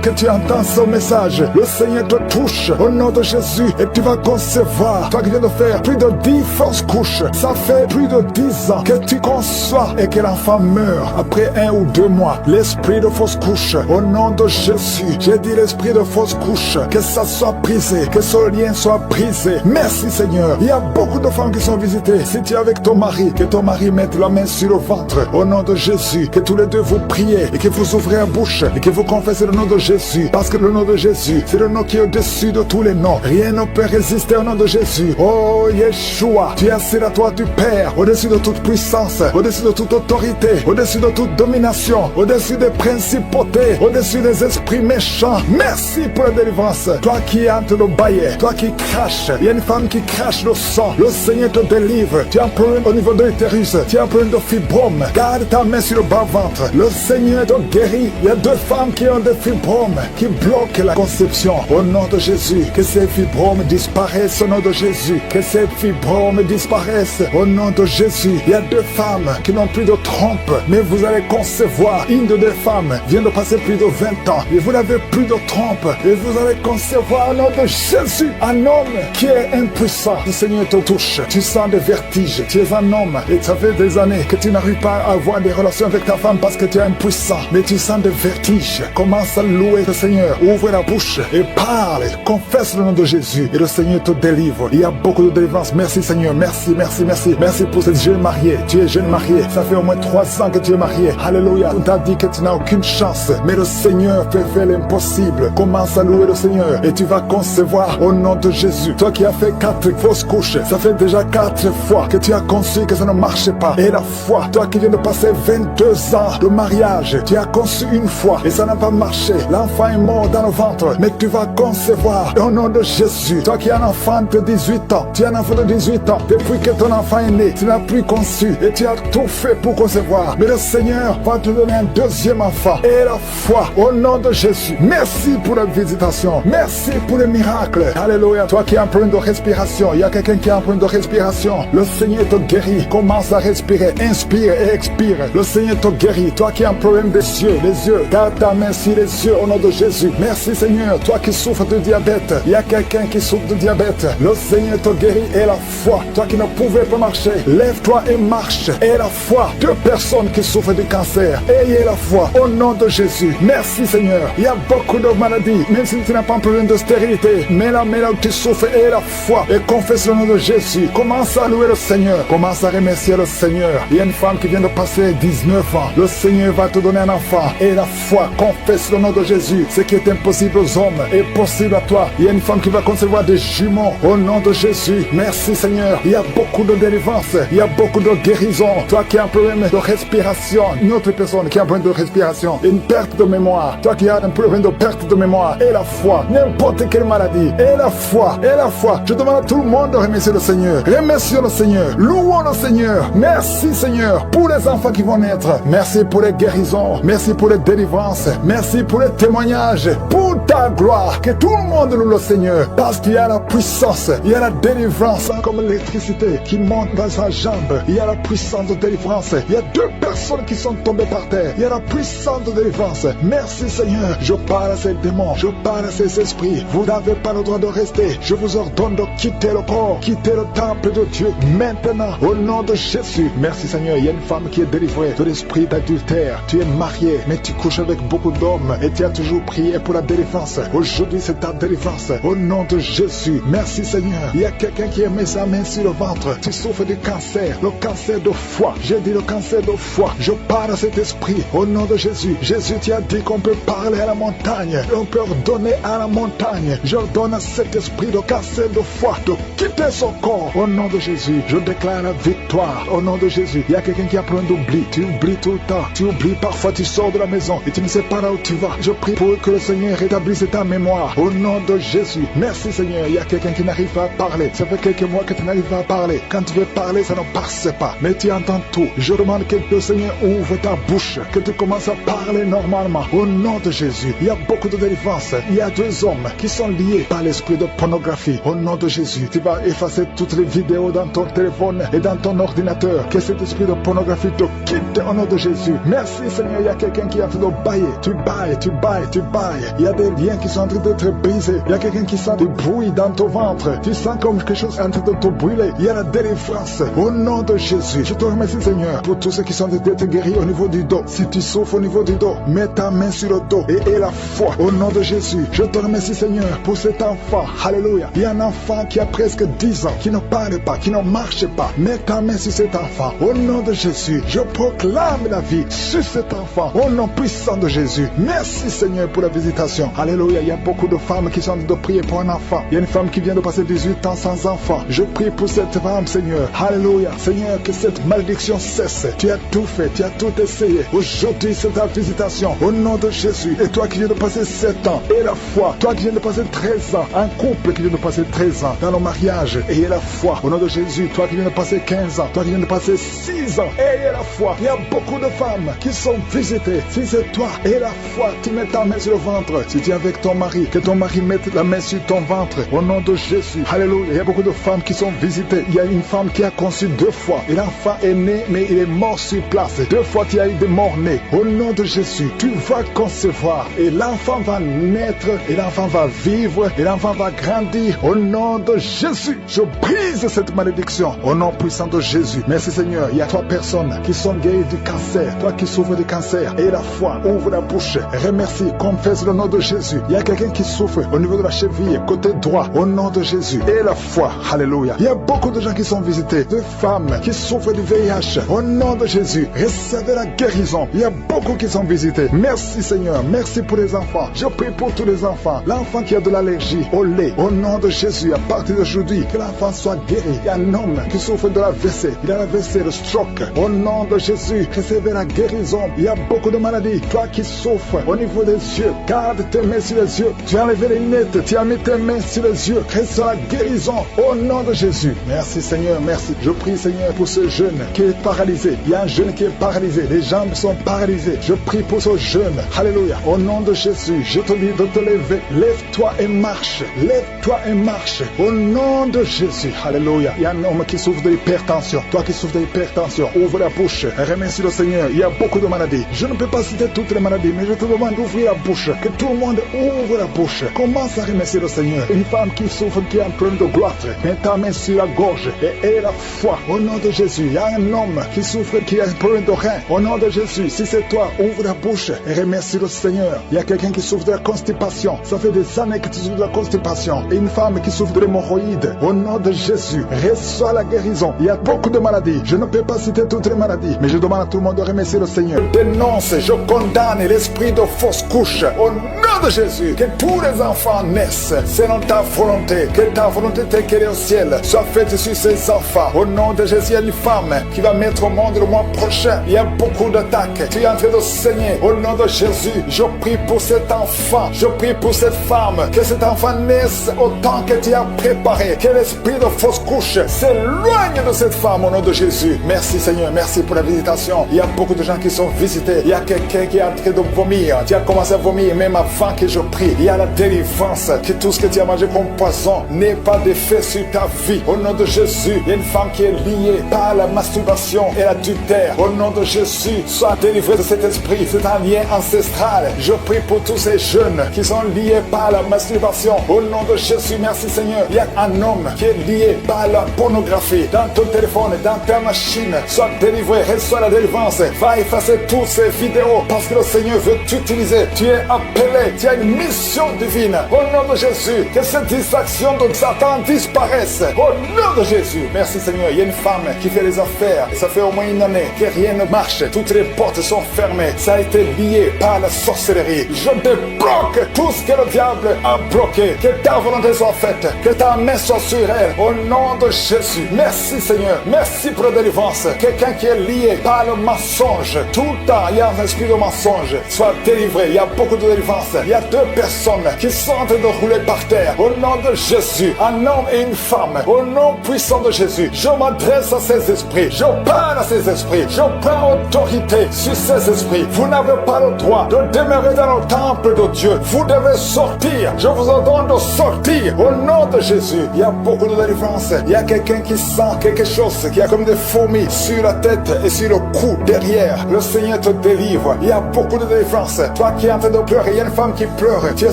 que tu entends ce message, le Seigneur te touche au nom de Jésus et tu vas concevoir. Toi qui viens de faire plus de 10 fausses couches, ça fait plus de 10 ans que tu conçois et que l'enfant meurt après 1 ou 2 mois. L'esprit de fausse couche, au nom de Jésus, j'ai dit l'esprit de fausse couche, que ça soit brisé, que ce lien soit brisé. Merci Seigneur. Il y a beaucoup de femmes qui sont visitées. Si tu es avec ton mari, que ton mari mette la main sur le ventre, au nom de Jésus, que tous les deux vous priez et que vous ouvrez la bouche et que vous confessez le nom de Jésus, parce que le nom de Jésus, c'est le nom qui est au-dessus de tous les noms. Rien ne peut résister au nom de Jésus. Oh Yeshua, tu es assis à toi du Père, au-dessus de toute puissance, au-dessus de toute autorité, au-dessus de toute domination, au au-dessus des principautés, au-dessus des esprits méchants. Merci pour la délivrance. Toi qui es en train de bailler, toi qui craches, il y a une femme qui crache le sang. Le Seigneur te délivre. Tu as un problème au niveau de l'utérus, tu as un problème de fibrome. Garde ta main sur le bas-ventre. Le Seigneur te guérit. Il y a 2 femmes qui ont des fibromes, qui bloquent la conception. Au nom de Jésus, que ces fibromes disparaissent au nom de Jésus. Que ces fibromes disparaissent au nom de Jésus. Il y a 2 femmes qui n'ont plus de trompe, mais vous allez concevoir. Une de 2 femmes vient de passer plus de 20 ans et vous n'avez plus de trompe et vous allez concevoir au nom de Jésus un homme qui est impuissant. Le Seigneur te touche. Tu sens des vertiges. Tu es un homme et ça fait des années que tu n'arrives pas à avoir des relations avec ta femme parce que tu es impuissant. Mais tu sens des vertiges. Commence à louer le Seigneur. Ouvre la bouche et parle. Confesse le nom de Jésus et le Seigneur te délivre. Il y a beaucoup de délivrance. Merci Seigneur. Merci, merci, merci. Merci pour cette jeune mariée. Tu es jeune mariée. Ça fait au moins 3 ans que tu es mariée. Alléluia. On t'a dit que tu n'as aucune chance. Mais le Seigneur peut faire l'impossible. Commence à louer le Seigneur et tu vas concevoir au nom de Jésus. Toi qui as fait 4 fausses couches, ça fait déjà 4 fois que tu as conçu que ça ne marchait pas. Et la foi, toi qui viens de passer 22 ans de mariage, tu as conçu une fois et ça n'a pas marché. L'enfant est mort dans le ventre, mais tu vas concevoir au nom de Jésus. Toi qui as un enfant de 18 ans, tu as un enfant de 18 ans, depuis que ton enfant est né, tu n'as plus conçu et tu as tout fait pour concevoir. Mais le Seigneur va te donner un 2e enfant. Et la foi au nom de Jésus. Merci pour la visitation. Merci pour les miracles. Alléluia. Toi qui as un problème de respiration, il y a quelqu'un qui a un problème de respiration. Le Seigneur te guérit. Commence à respirer. Inspire et expire. Le Seigneur te guérit. Toi qui as un problème des yeux, les yeux, garde ta main sur les yeux au nom de Jésus. Merci Seigneur. Toi qui souffres de diabète, il y a quelqu'un qui souffre de diabète. Le Seigneur te guérit. Et la foi, toi qui ne pouvais pas marcher, lève-toi et marche. Et la foi, 2 personnes qui souffrent de cancer, ayez la foi au nom de Jésus. Merci Seigneur. Il y a beaucoup de maladies, même si tu n'as pas un problème de stérilité, mais là où tu souffres, aie la foi et confesse le nom de Jésus. Commence à louer le Seigneur. Commence à remercier le Seigneur. Il y a une femme qui vient de passer 19 ans. Le Seigneur va te donner un enfant. Et la foi, confesse le nom de Jésus. Ce qui est impossible aux hommes est possible à toi. Il y a une femme qui va concevoir des jumeaux au nom de Jésus. Merci Seigneur. Il y a beaucoup de délivrance. Il y a beaucoup de guérison. Toi qui as un problème de respiration, une autre personne qui a un problème de respiration, une perte de mémoire. Toi qui as un problème de perte de mémoire, et la foi, n'importe quelle maladie, et la foi, et la foi. Je demande à tout le monde de remercier le Seigneur. Remercions le Seigneur. Louons le Seigneur. Merci Seigneur pour les enfants qui vont naître. Merci pour les guérisons. Merci pour les délivrances. Merci pour les témoignages. Pour ta gloire. Que tout le monde loue le Seigneur. Parce qu'il y a la puissance. Il y a la délivrance comme l'électricité qui monte dans sa jambe. Il y a la puissance de délivrance. Il y a 2 personnes qui sont tombées par terre. Il y a la puissance de délivrance. Merci Seigneur. Je parle à ces démons. Je parle à ces esprits. Vous n'avez pas le droit de rester. Je vous ordonne de quitter le corps. Quitter le temple de Dieu. Maintenant. Au nom de Jésus. Merci Seigneur. Il y a une femme qui est délivrée de l'esprit d'adultère. Tu es marié, mais tu couches avec beaucoup d'hommes. Et tu as toujours prié pour la délivrance. Aujourd'hui c'est ta délivrance. Au nom de Jésus. Merci Seigneur. Il y a quelqu'un qui a mis sa main sur le ventre. Tu souffres du cancer. Le cancer de foie. J'ai dit le cancer de foie. Je parle à cet esprit. Au nom de Jésus. Jésus, tu as dit qu'on peut parler à la montagne. On peut ordonner à la montagne. J'ordonne à cet esprit de cancer de foie de quitter son corps. Au nom de Jésus. Je déclare la victoire. Au nom de Jésus. Il y a quelqu'un qui a plein d'oubli. Tu oublies tout le temps. Tu oublies parfois. Tu sors de la maison et tu ne sais pas là où tu vas. Je prie pour que le Seigneur rétablisse ta mémoire. Au nom de Jésus. Merci Seigneur. Il y a quelqu'un qui n'arrive pas à parler. Ça fait quelques mois que tu n'arrives pas à parler. Quand tu veux parler, ça ne passe pas. Mais tu entends tout. Je demande que le Seigneur ouvre ta bouche. Que tu commences à parler normalement. Au nom de Jésus. Il y a beaucoup de délivrance. Il y a 2 hommes qui sont liés par l'esprit de pornographie. Au nom de Jésus. Tu vas effacer toutes les vidéos dans ton téléphone et dans ton ordinateur. Que cet esprit de pornographie te quitte au nom de Jésus. Merci Seigneur. Il y a quelqu'un qui est en train de bailler. Tu bailles, tu bailles, tu bailles. Il y a des liens qui sont en train d'être brisés. Il y a quelqu'un qui sent du bruit dans ton ventre. Tu sens comme quelque chose en train de te brûler. Il y a la délivrance. Au nom de Jésus. Je te remercie Seigneur pour tous ceux qui sont en train d'être guéris au niveau du dos. Si tu souffres au niveau du dos, mets ta main sur le dos et aie la foi. Au nom de Jésus. Je te remercie Seigneur pour cet enfant. Alléluia. Il y a un enfant qui a presque 10 ans, qui ne parle pas, qui ne marche pas. Mets ta main sur cet enfant. Au nom de Jésus. Je proclame la vie sur cet enfant. Au nom puissant de Jésus. Merci Seigneur pour la visitation. Alléluia. Il y a beaucoup de femmes qui sont en train de prier pour un enfant. Il y a une femme qui vient de passer 18 ans sans enfant. Je prie pour cette femme, Seigneur. Alléluia. Seigneur, que cette malédiction cesse. Tu as tout fait, tu as tout essayé. Aujourd'hui, c'est ta visitation. Au nom de Jésus. Et toi qui viens de passer 7 ans, et la foi. Toi qui viens de passer 13 ans. Un couple qui vient de passer 13 ans dans le mariage. Et la foi. Au nom de Jésus. Toi qui viens de passer 15 ans. Toi qui viens de passer 6 ans. Et la foi. Il y a beaucoup de femmes qui sont visitées. Si c'est toi et la foi, tu mets ta main sur le ventre. Si tu es avec ton mari, que ton mari mette la main sur ton ventre. Au nom de Jésus. Alléluia. Il y a beaucoup de femmes qui sont visitées. Il y a une femme qui a conçu 2 fois. Et l'enfant est né, mais il est mort sur place. 2 fois, tu as eu des morts-nés. Au nom de Jésus, tu vas concevoir. Et l'enfant va naître. Et l'enfant va vivre. Et l'enfant va grandir. Au nom de Jésus, je brise cette malédiction. Au nom puissant de Jésus. Merci Seigneur. Il y a 3 personnes qui sont guéries du cancer. Toi qui souffres du cancer. Et la foi, ouvre la bouche. Remercie, confesse le nom de Jésus. Il y a quelqu'un qui souffre au niveau de la cheville, côté droit. Au nom de Jésus. Et la foi. Alléluia. Il y a beaucoup de gens qui sont visités. De femmes qui souffrent du VIH. Au nom de Jésus. Recevez la guérison. Il y a beaucoup qui sont visités. Merci Seigneur. Merci pour les enfants. Je prie pour tous les enfants. L'enfant qui a de l'allergie au lait. Au nom de Jésus. À partir d'aujourd'hui, que l'enfant soit guéri. Il y a un homme qui souffre de l'AVC. Il a l'AVC, le stroke. Au nom de Jésus. Recevez la guérison. Il y a beaucoup de maladies. Toi qui souffres au niveau des yeux. Garde tes mains sur les yeux. Tu as enlevé les lunettes. Tu as mis tes mains sur les yeux. Reçois la guérison. Au nom de Jésus. Merci Seigneur. Merci. Je prie Seigneur pour ce jeune qui est paralysé. Il y a un jeune qui est paralysé. Les jambes sont paralysées. Je prie pour ce jeune. Alléluia. Au nom de Jésus. Je te dis de te lever. Lève-toi et marche. Lève-toi et marche. Au nom de Jésus. Alléluia. Il y a un homme qui souffre de l'hypertension. Toi qui souffres de l'hypertension, ouvre la bouche. Remercie le Seigneur. Il y a beaucoup de maladies. Je ne peux pas citer toutes les maladies, mais je te demande d'ouvrir la bouche. Que tout le monde ouvre la bouche. Commence à remercier le Seigneur. Une femme qui souffre, qui a un problème de gloire. Mets ta main sur la gorge et aie la foi. Au nom de Jésus. Il y a un homme qui souffre, qui a un problème de rein. Au nom de Jésus. Si c'est toi, ouvre la bouche et remercie le Seigneur. Il y a quelqu'un qui souffre de la constipation. Ça fait des années que tu souffres de la constipation. Et une femme qui souffre de l'hémorroïde. Au nom de Jésus. Reçois la guérison. Il y a beaucoup de maladies. Je ne peux pas citer toutes les maladies, mais je demande à tout le monde de remercier le Seigneur. Je dénonce, je condamne l'esprit de fausse couche. Au nom de Jésus. Que tous les enfants naissent selon ta volonté. Que ta volonté telle qu'elle est au ciel soit faite sur ces enfants. Au nom de Jésus, il y a une femme qui va mettre au monde le mois prochain. Il y a beaucoup d'attaques. Tu es en train de saigner. Au nom de Jésus, je prie pour cet enfant. Je prie pour cette femme. Que cet enfant naisse autant que tu as préparé. Que l'esprit de fausse couche s'éloigne de cette femme au nom de Jésus. Merci Seigneur. Merci pour la visitation. Il y a beaucoup de gens qui sont visités. Il y a quelqu'un qui est en train de vomir. Tu as commencé à vomir même avant que je prie. Il y a la délivrance. Que tout ce que tu as mangé comme poison n'ait pas d'effet sur ta vie. Au nom de Jésus, il y a une femme qui est liée par la masturbation et l'adultère. Au nom de Jésus, sois délivré de cet esprit. C'est un lien ancestral. Je prie pour tous ces jeunes qui sont liés par la masturbation. Au nom de Jésus, merci Seigneur. Il y a un homme qui est lié par la pornographie. Dans ton téléphone, dans ta machine, sois délivré. Reçois la délivrance. Va effacer toutes ces vidéos parce que le Seigneur veut t'utiliser. Tu es appelé. Tu as une mission divine. Au nom de Jésus, que cette distraction de Satan disparaisse. Au nom de Jésus. Merci Seigneur. Il y a une femme qui fait les affaires. Et ça fait au moins une année que rien ne marche. Toutes les portes sont fermées. Ça a été lié par la sorcellerie. Je débloque tout ce que le diable a bloqué. Que ta volonté soit faite. Que ta main soit sur elle. Au nom de Jésus. Merci Seigneur. Merci pour la délivrance. Quelqu'un qui est lié par le mensonge. Tout le temps, il y a un esprit de mensonge. Sois délivré. Il y a beaucoup de délivrance. Il y a 2 personnes qui sont en train de rouler par terre. Au nom de Jésus. Un homme et une femme. Au nom puissant de Jésus. Je m'adresse à ces esprits. Je parle à ces esprits. Je prends autorité sur ces esprits. Vous n'avez pas le droit de demeurer dans le temple de Dieu. Vous devez sortir. Je vous ordonne de sortir. Au nom de Jésus. Il y a beaucoup de délivrance. Il y a quelqu'un qui sent quelque chose qui a comme des fourmis sur la tête et sur le cou derrière. Le Seigneur te délivre. Il y a beaucoup de délivrance. Toi qui es en train de pleurer, il y a une femme qui pleure. Tu es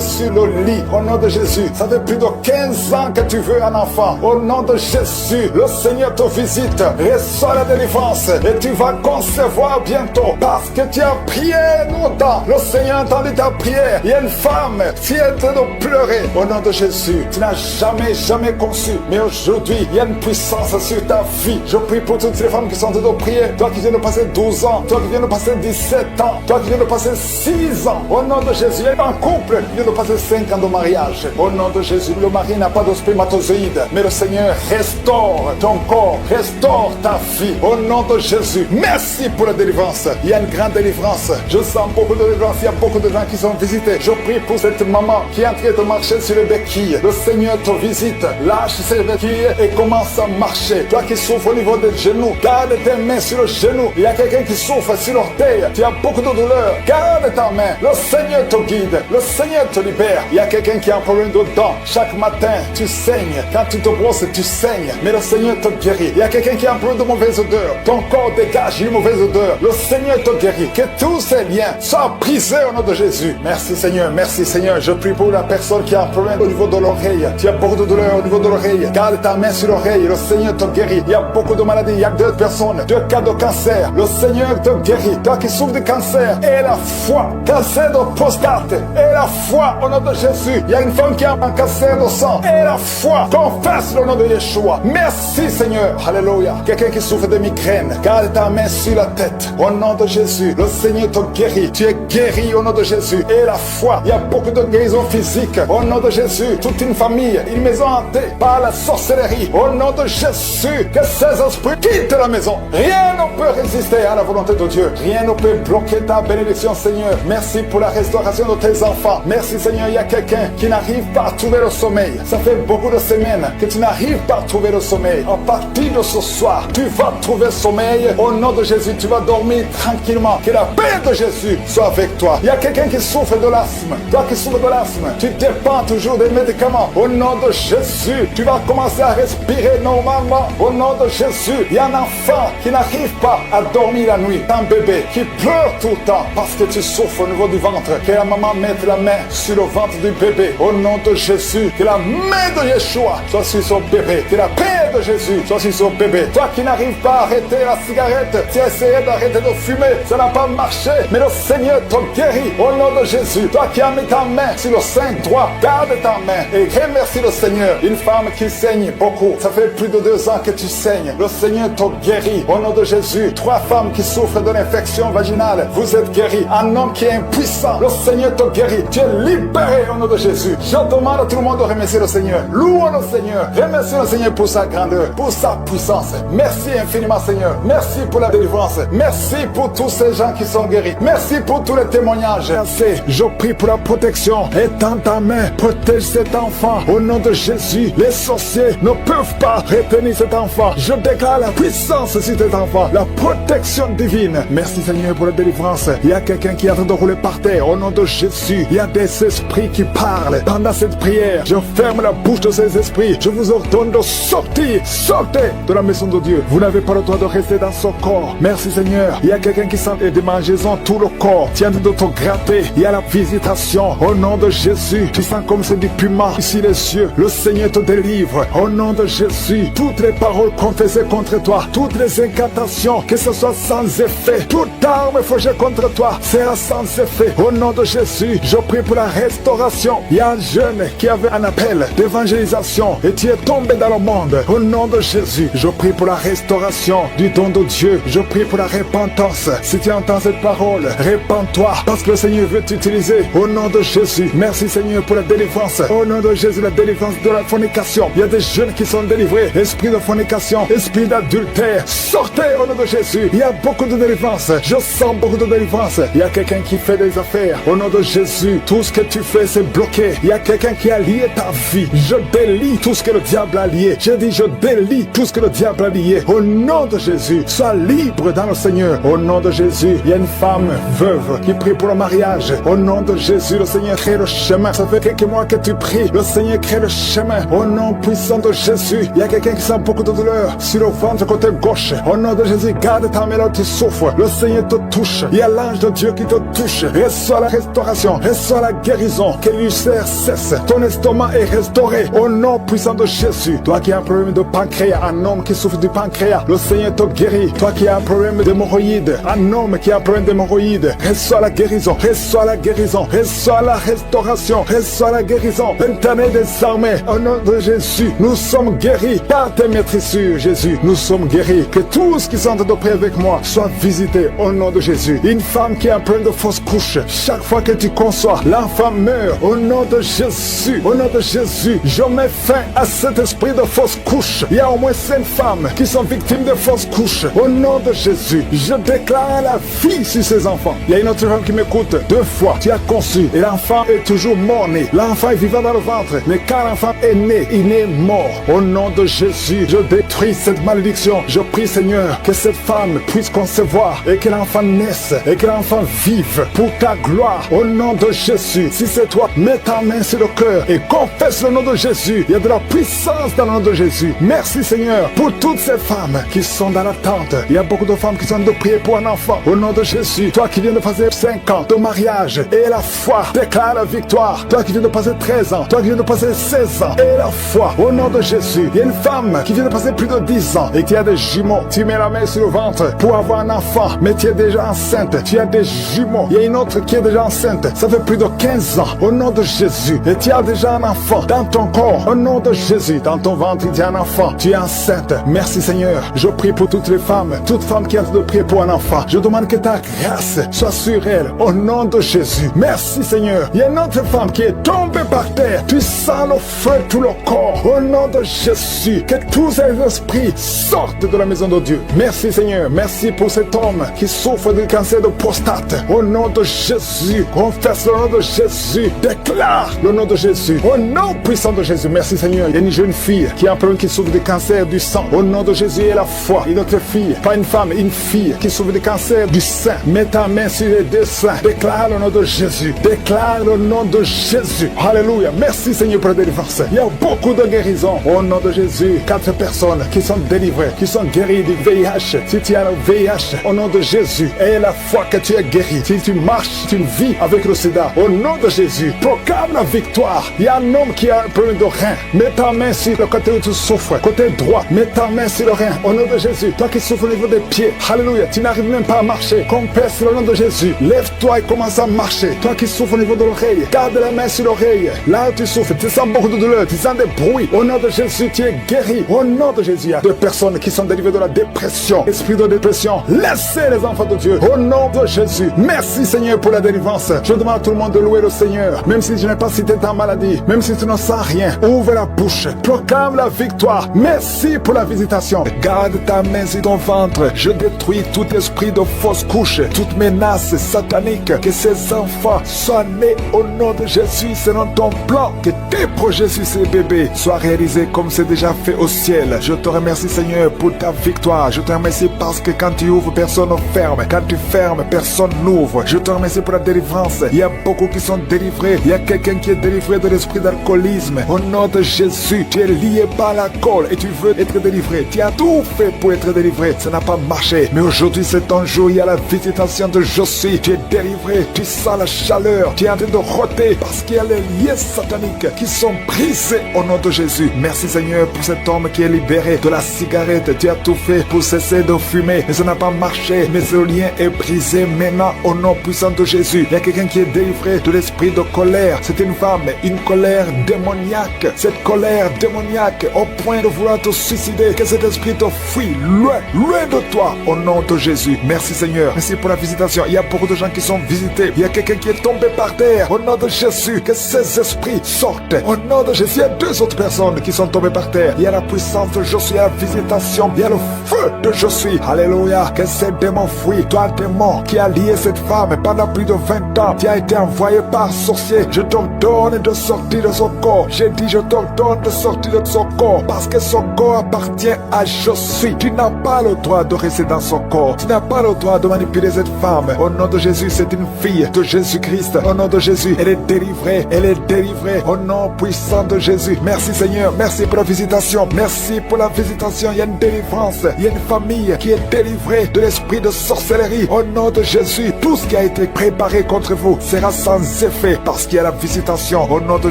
sur le lit. Au nom de Jésus. Ça fait plus de 15 ans que tu veux un enfant. Au nom de Jésus. Le Seigneur te visite. Reçois la délivrance. Et tu vas concevoir bientôt. Parce que tu as prié longtemps. Le Seigneur a entendu ta prière. Il y a une femme qui est en train de pleurer. Au nom de Jésus. Tu n'as jamais conçu. Mais aujourd'hui, il y a une puissance sur ta vie. Je prie pour toutes ces femmes qui sont en train de prier. Toi qui viens de passer 12 ans. Toi qui viens de passer 17 ans. Toi qui viens de passer 6 ans. Au nom de Jésus. Il y a un couple qui vient de passer 5 ans de mariage. Au nom de Jésus, le mari n'a pas de spermatozoïde, mais le Seigneur restaure ton corps, restaure ta vie. Au nom de Jésus, merci pour la délivrance. Il y a une grande délivrance. Je sens beaucoup de délivrance. Il y a beaucoup de gens qui sont visités. Je prie pour cette maman qui est en train de marcher sur les béquilles. Le Seigneur te visite. Lâche ses béquilles et commence à marcher. Toi qui souffres au niveau des genoux, garde tes mains sur le genou. Il y a quelqu'un qui souffre sur l'orteil. Tu as beaucoup de douleur. Garde ta main. Le Seigneur te guide. Le Seigneur te libère. Il y a quelqu'un qui a un problème de dents. Chaque matin, tu saignes. Quand tu te brosses, tu saignes. Mais le Seigneur te guérit. Il y a quelqu'un qui a un problème de mauvaise odeur. Ton corps dégage une mauvaise odeur. Le Seigneur te guérit. Que tous ces liens soient brisés au nom de Jésus. Merci Seigneur. Merci Seigneur. Je prie pour la personne qui a un problème au niveau de l'oreille. Tu as beaucoup de douleur au niveau de l'oreille. Garde ta main sur l'oreille. Le Seigneur te guérit. Il y a beaucoup de maladies. Il y a 2 personnes. 2 cas de cancer. Le Seigneur te guérit. Toi qui souffres de cancer. Et la foi. Cancer de prostate. Et la foi au nom de Jésus. Il y a une femme qui a un cancer de sang. Et la foi. Confesse le nom de Yeshua. Merci Seigneur. Alléluia. Quelqu'un qui souffre de migraine. Garde ta main sur la tête. Au nom de Jésus. Le Seigneur te guérit. Tu es guéri au nom de Jésus. Et la foi. Il y a beaucoup de guérisons physiques. Au nom de Jésus. Toute une famille. Une maison hantée par la sorcellerie. Au nom de Jésus. Que ces esprits quittent la maison. Rien ne peut résister à la volonté de Dieu. Rien ne peut bloquer ta bénédiction Seigneur. Merci pour la restauration de tes enfants. Merci Seigneur. Il y a quelqu'un qui n'arrive pas à trouver le sommeil. Ça fait beaucoup de semaines que tu n'arrives pas à trouver le sommeil. À partir de ce soir, tu vas trouver le sommeil. Au nom de Jésus, tu vas dormir tranquillement. Que la paix de Jésus soit avec toi. Il y a quelqu'un qui souffre de l'asthme. Toi qui souffres de l'asthme, tu dépends toujours des médicaments. Au nom de Jésus, tu vas commencer à respirer normalement. Au nom de Jésus, il y a un enfant qui n'arrive pas à dormir la nuit. Un bébé qui pleure tout le temps parce que tu souffres au niveau du ventre. Que la maman mette la main sur le ventre du bébé. Au nom de Jésus, que la main de Yeshua soit sur son bébé. Que la paix de Jésus soit sur son bébé. Toi qui n'arrives pas à arrêter la cigarette, tu as essayé d'arrêter de fumer, ça n'a pas marché, mais le Seigneur te guérit au nom de Jésus. Toi qui as mis ta main sur le sein droit, garde ta main et remercie le Seigneur. Une femme qui saigne beaucoup, ça fait plus de 2 ans que tu saignes, le Seigneur te guérit au nom de Jésus. 3 femmes qui souffrent d'une infection vaginale, vous êtes guéris. Un homme qui est impuissant, le Seigneur te guérit. Tu es libéré au nom de Jésus. Je demande à tout le monde de remercier le Seigneur. Louons le Seigneur. Remercie le Seigneur pour sa grandeur, pour sa puissance. Merci infiniment Seigneur. Merci pour la délivrance. Merci pour tous ces gens qui sont guéris. Merci pour tous les témoignages. Merci. Je prie pour la protection. Étends ta main. Protège cet enfant. Au nom de Jésus, les sorciers ne peuvent pas retenir cet enfant. Je déclare la puissance sur cet enfant. La protection divine. Merci Seigneur pour la délivrance. Il y a quelqu'un qui est en train de rouler par terre. Au nom de Jésus, il y a des esprits qui parlent. Pendant cette prière, je ferme la bouche de ces esprits. Je vous ordonne de sortir. Sortez de la maison de Dieu. Vous n'avez pas le droit de rester dans son corps. Merci Seigneur. Il y a quelqu'un qui sent des démangeaisons tout le corps. Tiens de te gratter. Il y a la visitation. Au nom de Jésus, tu sens comme c'est du piment ici les yeux. Le Seigneur te délivre. Au nom de Jésus, toutes les paroles confessées contre toi, toutes les incantations, que ce soit sans effet, toute arme forgée contre toi sera sans effet. Au nom de Jésus, je prie pour la restauration. Il y a un jeune qui avait un appel d'évangélisation et tu es tombé dans le monde. Au nom de Jésus, je prie pour la restauration du don de Dieu. Je prie pour la repentance. Si tu entends cette parole, répands-toi parce que le Seigneur veut t'utiliser. Au nom de Jésus, merci Seigneur pour la délivrance. Au nom de Jésus, la délivrance de la fornication. Il y a des jeunes qui sont délivrés. Esprit de fornication, esprit d'adultère, sortez au nom de Jésus. Il y a beaucoup de délivrance. Je sens beaucoup de délivrance. Il y a quelqu'un qui fait des affaires. Au nom de Jésus, tout ce que tu fais, c'est bloqué. Il y a quelqu'un qui a lié ta vie. Je délie tout ce que le diable a lié. Je dis, je délie tout ce que le diable a lié. Au nom de Jésus, sois libre dans le Seigneur. Au nom de Jésus, il y a une femme veuve qui prie pour le mariage. Au nom de Jésus, le Seigneur crée le chemin. Ça fait quelques mois que tu pries. Le Seigneur crée le chemin. Au nom puissant de Jésus, il y a quelqu'un qui sent beaucoup de douleur sur le ventre côté gauche. Au nom de Jésus, garde ta main là où tu souffres. Le Seigneur te touche. Il y a l'ange de Dieu qui te touche. Reçois la restauration. Reçois la guérison. Que l'ulcère cesse. Ton estomac est restauré. Au nom puissant de Jésus. Toi qui as un problème de pancréas, un homme qui souffre du pancréas, le Seigneur te guérit. Toi qui as un problème d'hémorroïdes, un homme qui a un problème d'hémorroïdes, reçois la guérison. Reçois la guérison. Reçois la restauration. Reçois la guérison. L'Éternel des armées, au nom de Jésus, nous sommes guéris par tes maîtrissures, Jésus. Nous sommes guéris. Que tous qui sont de prier avec moi soient visités au nom de Jésus. Une femme qui a un problème de fausse couche, chaque fois que tu conçoit, l'enfant meurt. Au nom de Jésus, au nom de Jésus, je mets fin à cet esprit de fausse couche. Il y a au moins 5 femmes qui sont victimes de fausses couches. Au nom de Jésus, je déclare la vie sur ces enfants. Il y a une autre femme qui m'écoute. 2 fois, tu as conçu et l'enfant est toujours mort-né. L'enfant est vivant dans le ventre, mais quand l'enfant est né, il est mort. Au nom de Jésus, je détruis cette malédiction. Je prie, Seigneur, que cette femme puisse concevoir et que l'enfant naisse et que l'enfant vive pour ta gloire. Au nom de Jésus, si c'est toi, mets ta main sur le cœur et confesse le nom de Jésus. Il y a de la puissance dans le nom de Jésus. Merci, Seigneur, pour toutes ces femmes qui sont dans l'attente. Il y a beaucoup de femmes qui sont en train de prier pour un enfant. Au nom de Jésus, toi qui viens de passer 5 ans de mariage et la foi déclare la victoire. Toi qui viens de passer 13 ans, toi qui viens de passer 16 ans et la foi. Au nom de Jésus, il y a une femme qui vient de passer plus de 10 ans et qui a des jumeaux. Tu mets la main sur le ventre pour avoir un enfant, mais tu es déjà enceinte. Tu as des jumeaux. Il y a une autre qui est déjà enceinte. Ça fait plus de 15 ans. Au nom de Jésus. Et tu as déjà un enfant dans ton corps. Au nom de Jésus. Dans ton ventre, tu as un enfant. Tu es enceinte. Merci, Seigneur. Je prie pour toutes les femmes. Toute femme qui a de prier pour un enfant. Je demande que ta grâce soit sur elle. Au nom de Jésus. Merci, Seigneur. Il y a une autre femme qui est tombée par terre. Tu sens le feu tout le corps. Au nom de Jésus. Que tous ces esprits sortent de la maison de Dieu. Merci, Seigneur. Merci pour cet homme qui souffre du cancer de prostate. Au nom de Jésus. Confesse le nom de Jésus. Déclare le nom de Jésus. Au nom puissant de Jésus. Merci, Seigneur. Il y a une jeune fille qui a un problème qui souffre du cancer du sang. Au nom de Jésus et la foi. Une autre fille, pas une femme, une fille qui souffre du cancer du sein. Mets ta main sur les 2 seins. Déclare le nom de Jésus. Déclare le nom de Jésus. Alléluia. Merci, Seigneur, pour la délivrance. Il y a beaucoup de guérisons. Au nom de Jésus. 4 personnes qui sont délivrées, qui sont guéries du VIH. Si tu as le VIH, au nom de Jésus, et la foi que tu es guéri. Si tu marches, tu vis avec le sida, au nom de Jésus, proclame la victoire. Il y a un homme qui a un problème de rein. Mets ta main sur le côté où tu souffres, côté droit. Mets ta main sur le rein, au nom de Jésus. Toi qui souffres au niveau des pieds, alléluia, tu n'arrives même pas à marcher. Confesse le nom de Jésus. Lève-toi et commence à marcher. Toi qui souffres au niveau de l'oreille, garde la main sur l'oreille. Là où tu souffres, tu sens beaucoup de douleur, tu sens des bruits. Au nom de Jésus, tu es guéri. Au nom de Jésus, il y a 2 personnes qui sont délivrées de la dépression. Esprit de dépression, laissez les enfants de Dieu. Au nom de Jésus. Merci, Seigneur, pour la délivrance. Je demande à tout le monde de louer le Seigneur. Même si je n'ai pas cité ta maladie, même si tu ne sens rien, ouvre la bouche. Proclame la victoire. Merci pour la visitation. Garde ta main sur ton ventre. Je détruis tout esprit de fausse couche, toute menace satanique. Que ces enfants soient nés au nom de Jésus selon ton plan. Que tes projets sur ces bébés soient réalisés comme c'est déjà fait au ciel. Je te remercie, Seigneur, pour ta victoire. Je te remercie parce que quand tu ouvres, personne ne ferme. Quand tu fermes, personne n'ouvre. Je te remercie pour la délivrance. Il y a beaucoup qui sont délivrés. Il y a quelqu'un qui est délivré de l'esprit d'alcoolisme. Au nom de Jésus, tu es lié par l'alcool et tu veux être délivré. Tu as tout fait pour être délivré. Ça n'a pas marché. Mais aujourd'hui, c'est ton jour. Il y a la visitation de Josué. Tu es délivré. Tu sens la chaleur. Tu es en train de roter parce qu'il y a les liens sataniques qui sont brisés au nom de Jésus. Merci, Seigneur, pour cet homme qui est libéré de la cigarette. Tu as tout fait pour cesser de fumer. Mais ça n'a pas marché. Mais ce lien est brisé maintenant au nom puissant de Jésus. Il y a quelqu'un qui est délivré de l'esprit de colère. C'est une femme, une colère démoniaque. Cette colère démoniaque au point de vouloir te suicider. Que cet esprit te fuit loin, loin de toi au nom de Jésus. Merci, Seigneur. Merci pour la visitation. Il y a beaucoup de gens qui sont visités. Il y a quelqu'un qui est tombé par terre au nom de Jésus. Que ces esprits sortent au nom de Jésus. Il y a 2 autres personnes qui sont tombées par terre. Il y a la puissance de Josué, la visitation. Il y a le feu de Josué. Alléluia. Que ces démons fuient. Toi, démon qui a lié cette femme pendant plus de 20 ans, qui a été envoyé par sorcier. Je t'ordonne de sortir de son corps. J'ai dit, je t'ordonne de sortir de son corps. Parce que son corps appartient à Josué. Tu n'as pas le droit de rester dans son corps. Tu n'as pas le droit de manipuler cette femme. Au nom de Jésus, c'est une fille de Jésus-Christ. Au nom de Jésus, elle est délivrée. Elle est délivrée. Au nom puissant de Jésus. Merci, Seigneur. Merci pour la visitation. Merci pour la visitation. Il y a une délivrance. Il y a une famille qui est délivrée de l'esprit de sorcellerie. Au nom de Jésus, tout ce qui a été préparé contre vous sera sans effet parce qu'il y a la visitation. Au nom de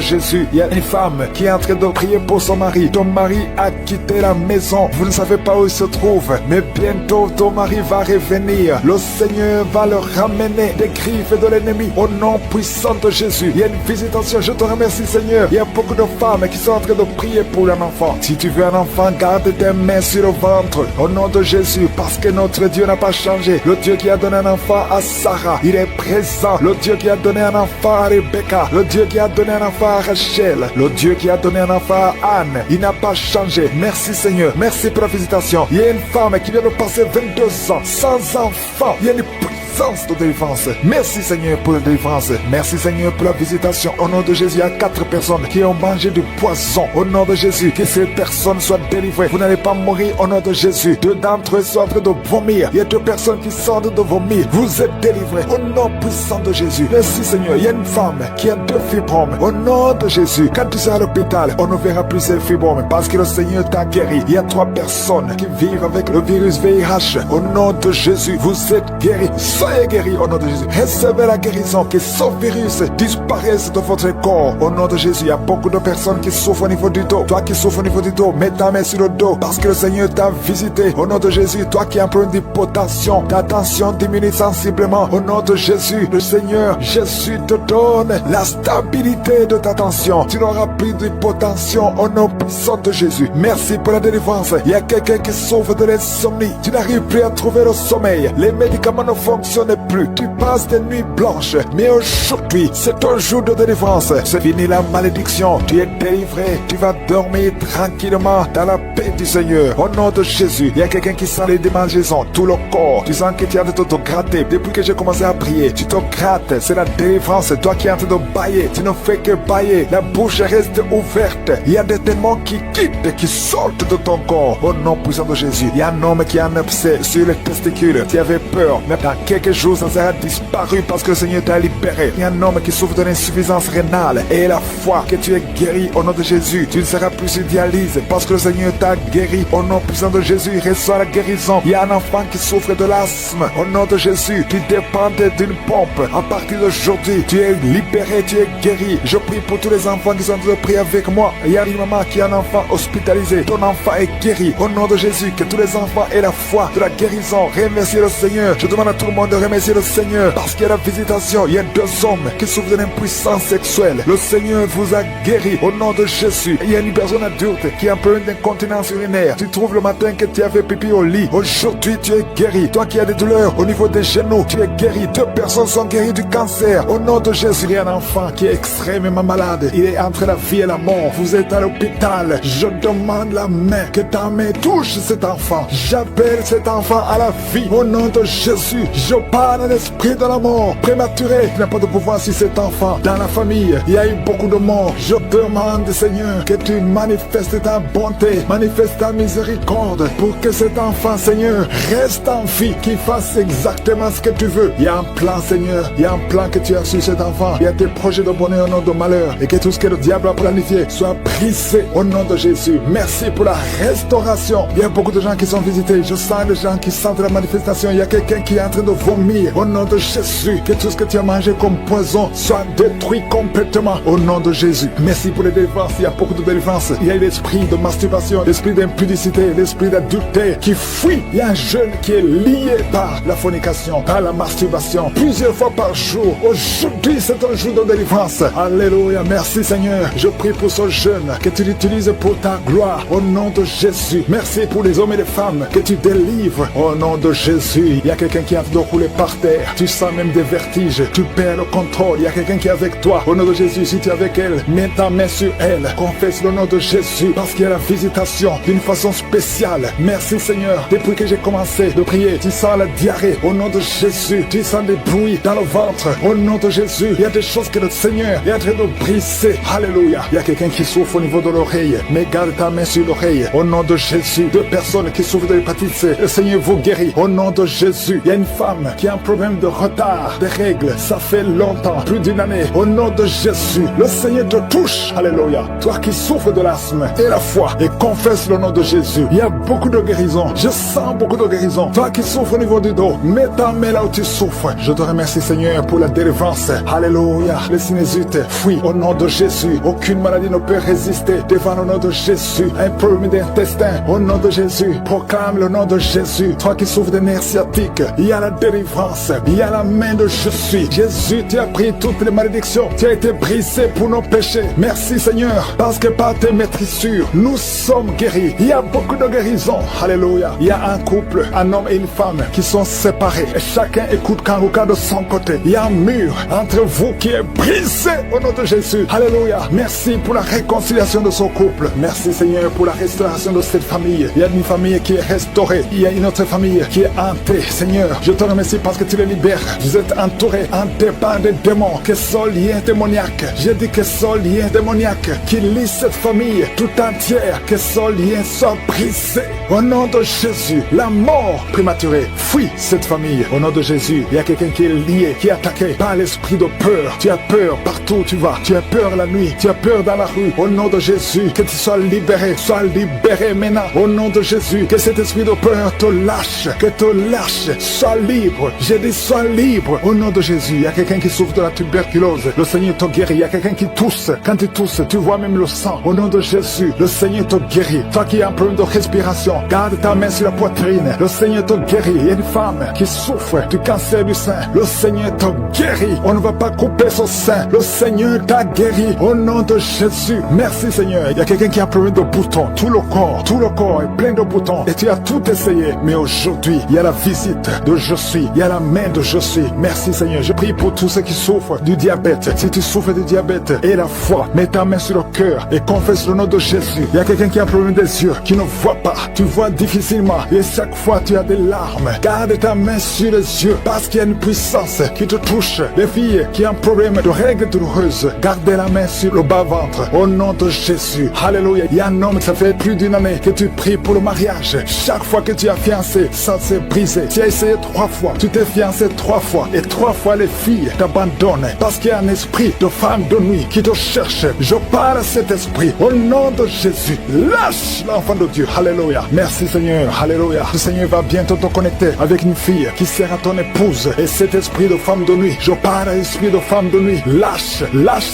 Jésus, il y a une femme qui est en train de prier pour son mari. Ton mari a quitté la maison. Vous ne savez pas où il se trouve, mais bientôt ton mari va revenir. Le Seigneur va le ramener des griffes de l'ennemi. Au nom puissant de Jésus, il y a une visitation. Je te remercie, Seigneur, Seigneur, il y a beaucoup de femmes qui sont en train de prier pour un enfant. Si tu veux un enfant, garde tes mains sur le ventre. Au nom de Jésus, parce que notre Dieu n'a pas changé. Le Dieu qui a donné un enfant à Sarah, il est présent. Le Dieu qui a donné un enfant à Rebecca, le Dieu qui a donné un enfant à Rachel, le Dieu qui a donné un enfant à Anne, il n'a pas changé. Merci Seigneur, merci pour la visitation. Il y a une femme qui vient de passer 22 ans sans enfant. Il y a une puissance de délivrance. Merci Seigneur pour la délivrance. Merci Seigneur pour la visitation. Au nom de Jésus, il y a 4 personnes qui ont mangé du poison. Au nom de Jésus, que ces personnes soient délivrées. Vous n'allez pas mourir au nom de Jésus. 2 d'entre eux sont en train de vomir. Il y a 2 personnes qui sortent de vomir. Vous êtes délivrés au nom puissant de Jésus. Merci Seigneur. Il y a une femme qui a 2 fibromes. Au nom de Jésus, quand tu seras à l'hôpital, on ne verra plus ces fibromes parce que le Seigneur t'a guéri. Il y a 3 personnes qui vivent avec le virus VIH. Au nom de Jésus, vous êtes guéris. Soyez guéris au nom de Jésus. Recevez la guérison, que ce virus disparaisse de votre corps. Au nom de Jésus, il y a beaucoup de personnes qui souffrent au niveau du dos. Toi qui souffres au niveau du dos, mets ta main sur le dos parce que le Seigneur t'a visité. Au nom de Jésus, toi qui as un problème d'hypotension, ta tension diminue sensiblement. Au nom de Jésus, le Seigneur Jésus te donne la stabilité de ta tension. Tu n'auras plus d'hypotension au nom puissant de Jésus. Merci pour la délivrance. Il y a quelqu'un qui souffre de l'insomnie. Tu n'arrives plus à trouver le sommeil. Les médicaments ne fonctionnent plus. Tu passes des nuits blanches. Mais aujourd'hui, c'est un jour de délivrance. C'est fini la malédiction. Tu es délivré. Tu vas dormir tranquillement dans la paix du Seigneur. Au nom de Jésus, il y a quelqu'un qui sent les démangeaisons, tout le corps. Tu sens que tu es en train de te gratter. Depuis que j'ai commencé à prier, tu te grattes. C'est la délivrance. Toi qui es en train de bailler, tu ne fais que bailler. La bouche reste ouverte. Il y a des démons qui quittent, qui sortent de ton corps. Au nom puissant de Jésus, il y a un homme qui a un abcès sur les testicules. Tu avais peur, mais dans quelques jours, ça sera disparu parce que le Seigneur t'a libéré. Il y a un homme qui souffre de l'insuffisance rénale et la foi que tu es guéri au nom de Jésus. Tu ne seras plus sur dialyse parce que le Seigneur t'a guéri. Au nom puissant de Jésus, reçois la guérison. Il y a un enfant qui souffre de l'asthme. Au nom de Jésus, tu dépendais d'une pompe. À partir d'aujourd'hui, tu es libéré, tu es guéri. Je prie pour tous les enfants qui sont en train de prier avec moi. Il y a une maman qui a un enfant hospitalisé. Ton enfant est guéri. Au nom de Jésus, que tous les enfants aient la foi de la guérison. Remerciez le Seigneur. Je demande à tout le monde de remercier le Seigneur parce qu'il y a la visitation. Il y a 2 hommes qui souffrent de l'impuissance sexuelle. Le Seigneur vous a guéri au nom de Jésus. Il y a une personne adulte qui a un problème d'incontinence urinaire. Tu trouves le matin que tu avais pipi au lit. Aujourd'hui, tu es guéri. Toi qui as des douleurs au niveau des genoux, tu es guéri. 2 personnes sont guéries du cancer. Au nom de Jésus, il y a un enfant qui est extrêmement malade. Il est entre la vie et la mort. Vous êtes à l'hôpital. Je demande la main, que ta main touche cet enfant. J'appelle cet enfant à la vie. Au nom de Jésus, je parle à l'esprit de la mort prématuré. Tu n'as pas de pouvoir sur cet enfant. Dans la famille, il y a eu beaucoup de morts. Je demande, Seigneur, que tu manifestes ta bonté, manifestes ta miséricorde pour que cet enfant, Seigneur, reste en vie, qu'il fasse exactement ce que tu veux. Il y a un plan, Seigneur. Il y a un plan que tu as sur cet enfant. Il y a des projets de bonheur, non de malheur. Et que tout ce que le diable a planifié soit brisé au nom de Jésus. Merci pour la restauration. Il y a beaucoup de gens qui sont visités. Je sens les gens qui sentent la manifestation. Il y a quelqu'un qui est en train de vomir. Au nom de Jésus, que tout ce que tu as mangé comme poison soit détruit complètement. Au nom de Jésus. Merci pour les délivrances. Il y a beaucoup de délivrances. Il y a l'esprit de masturbation, l'esprit d'impudicité, l'esprit d'adultère qui fuit. Il y a un jeune qui est lié par la fornication, par la masturbation, plusieurs fois par jour. Aujourd'hui, c'est un jour de délivrance. Alléluia. Merci Seigneur. Je prie pour ce jeune, que tu l'utilises pour ta gloire. Au nom de Jésus. Merci pour les hommes et les femmes que tu délivres. Au nom de Jésus. Il y a quelqu'un qui a de rouler par terre. Tu sens même des vertiges. Tu perds le contrôle. Il y a quelqu'un qui est avec toi. Au nom de Jésus, si tu es avec elle, mets ta main sur elle. Confesse le nom de Jésus parce qu'il y a la visitation d'une façon spéciale. Merci Seigneur. Depuis que j'ai commencé de prier, tu sens la diarrhée. Au nom de Jésus, tu sens des bruits dans le ventre. Au nom de Jésus, il y a des choses que le Seigneur est en train de briser. Alléluia. Il y a quelqu'un qui souffre au niveau de l'oreille. Mais garde ta main sur l'oreille. Au nom de Jésus, 2 personnes qui souffrent de l'hépatite C. Le Seigneur vous guérit. Au nom de Jésus, il y a une femme qui a un problème de retard des règles. Ça fait longtemps, plus d'1 année. Au nom de Jésus, le Seigneur te touche. Alléluia. Toi qui souffres de l'asthme et la foi et confesse le nom de Jésus. Il y a beaucoup de guérison. Je sens beaucoup de guérison. Toi qui souffres au niveau du dos, mets ta main là où tu souffres. Je te remercie Seigneur pour la délivrance. Alléluia. Les sinusite fuient au nom de Jésus. Aucune maladie ne peut résister devant le nom de Jésus. Un problème d'intestin au nom de Jésus. Proclame le nom de Jésus. Toi qui souffres de nerfs sciatiques, il y a la délivrance. délivrance. Il y a la main de je suis. Jésus, tu as pris toutes les malédictions. Tu as été brisé pour nos péchés. Merci Seigneur, parce que par tes maîtrissures, nous sommes guéris. Il y a beaucoup de guérisons. Alléluia. Il y a un couple, un homme et une femme qui sont séparés. Et chacun écoute Kanguka de son côté. Il y a un mur entre vous qui est brisé au nom de Jésus. Alléluia. Merci pour la réconciliation de son couple. Merci Seigneur pour la restauration de cette famille. Il y a une famille qui est restaurée. Il y a une autre famille qui est hantée. Seigneur, je te remercie parce que tu les libères. Vous êtes entourés, hantés par des démons, que sont liens démoniaques. J'ai dit que sont liens démoniaques qui lient cette famille tout entière. Que son lien soit brisé. Au nom de Jésus, la mort prématurée fuit cette famille. Au nom de Jésus, il y a quelqu'un qui est lié, qui est attaqué par l'esprit de peur. Tu as peur partout où tu vas. Tu as peur la nuit. Tu as peur dans la rue. Au nom de Jésus, que tu sois libéré. Sois libéré maintenant. Au nom de Jésus, que cet esprit de peur te lâche. Que te lâche. Sois libre. J'ai dit sois libre. Au nom de Jésus, il y a quelqu'un qui souffre de la tuberculose. Le Seigneur te guérit. Il y a quelqu'un qui tousse. Quand tu tousses, tu vois même le sang. Au nom de Jésus, le Seigneur te guérit. Toi qui as un problème de respiration, garde ta main sur la poitrine. Le Seigneur te guérit. Il y a une femme qui souffre du cancer du sein. Le Seigneur te guérit. On ne va pas couper son sein. Le Seigneur t'a guéri. Au nom de Jésus. Merci Seigneur. Il y a quelqu'un qui a un problème de boutons. Tout le corps est plein de boutons. Et tu as tout essayé. Mais aujourd'hui, il y a la visite de je suis. Il y a la main de je suis. Merci Seigneur. Je prie pour tous ceux qui souffrent du diabète. Si tu souffres du diabète et la foi, mets ta main sur le cœur et confesse le nom de Jésus. Il y a quelqu'un qui a un problème des yeux, qui ne voit pas. Tu vois difficilement et chaque fois tu as des larmes. Garde ta main sur les yeux parce qu'il y a une puissance qui te touche. Les filles qui ont un problème de règles douloureuses, gardez la main sur le bas-ventre. Au nom de Jésus. Alléluia. Il y a un homme, ça fait plus d'une année que tu pries pour le mariage. Chaque fois que tu as fiancé, ça s'est brisé. Tu as essayé 3 fois. Tu t'es fiancé 3 fois. Et 3 fois les filles t'abandonnent. Parce qu'il y a un esprit de femme de nuit qui te cherche. Je parle à cet esprit. Au nom de Jésus. Lâche l'enfant de Dieu. Alléluia. Merci Seigneur. Alléluia. Le Seigneur va bientôt te connecter avec une fille qui sera ton épouse. Et cet esprit de femme de nuit, je parle à l'esprit de femme de nuit. Lâche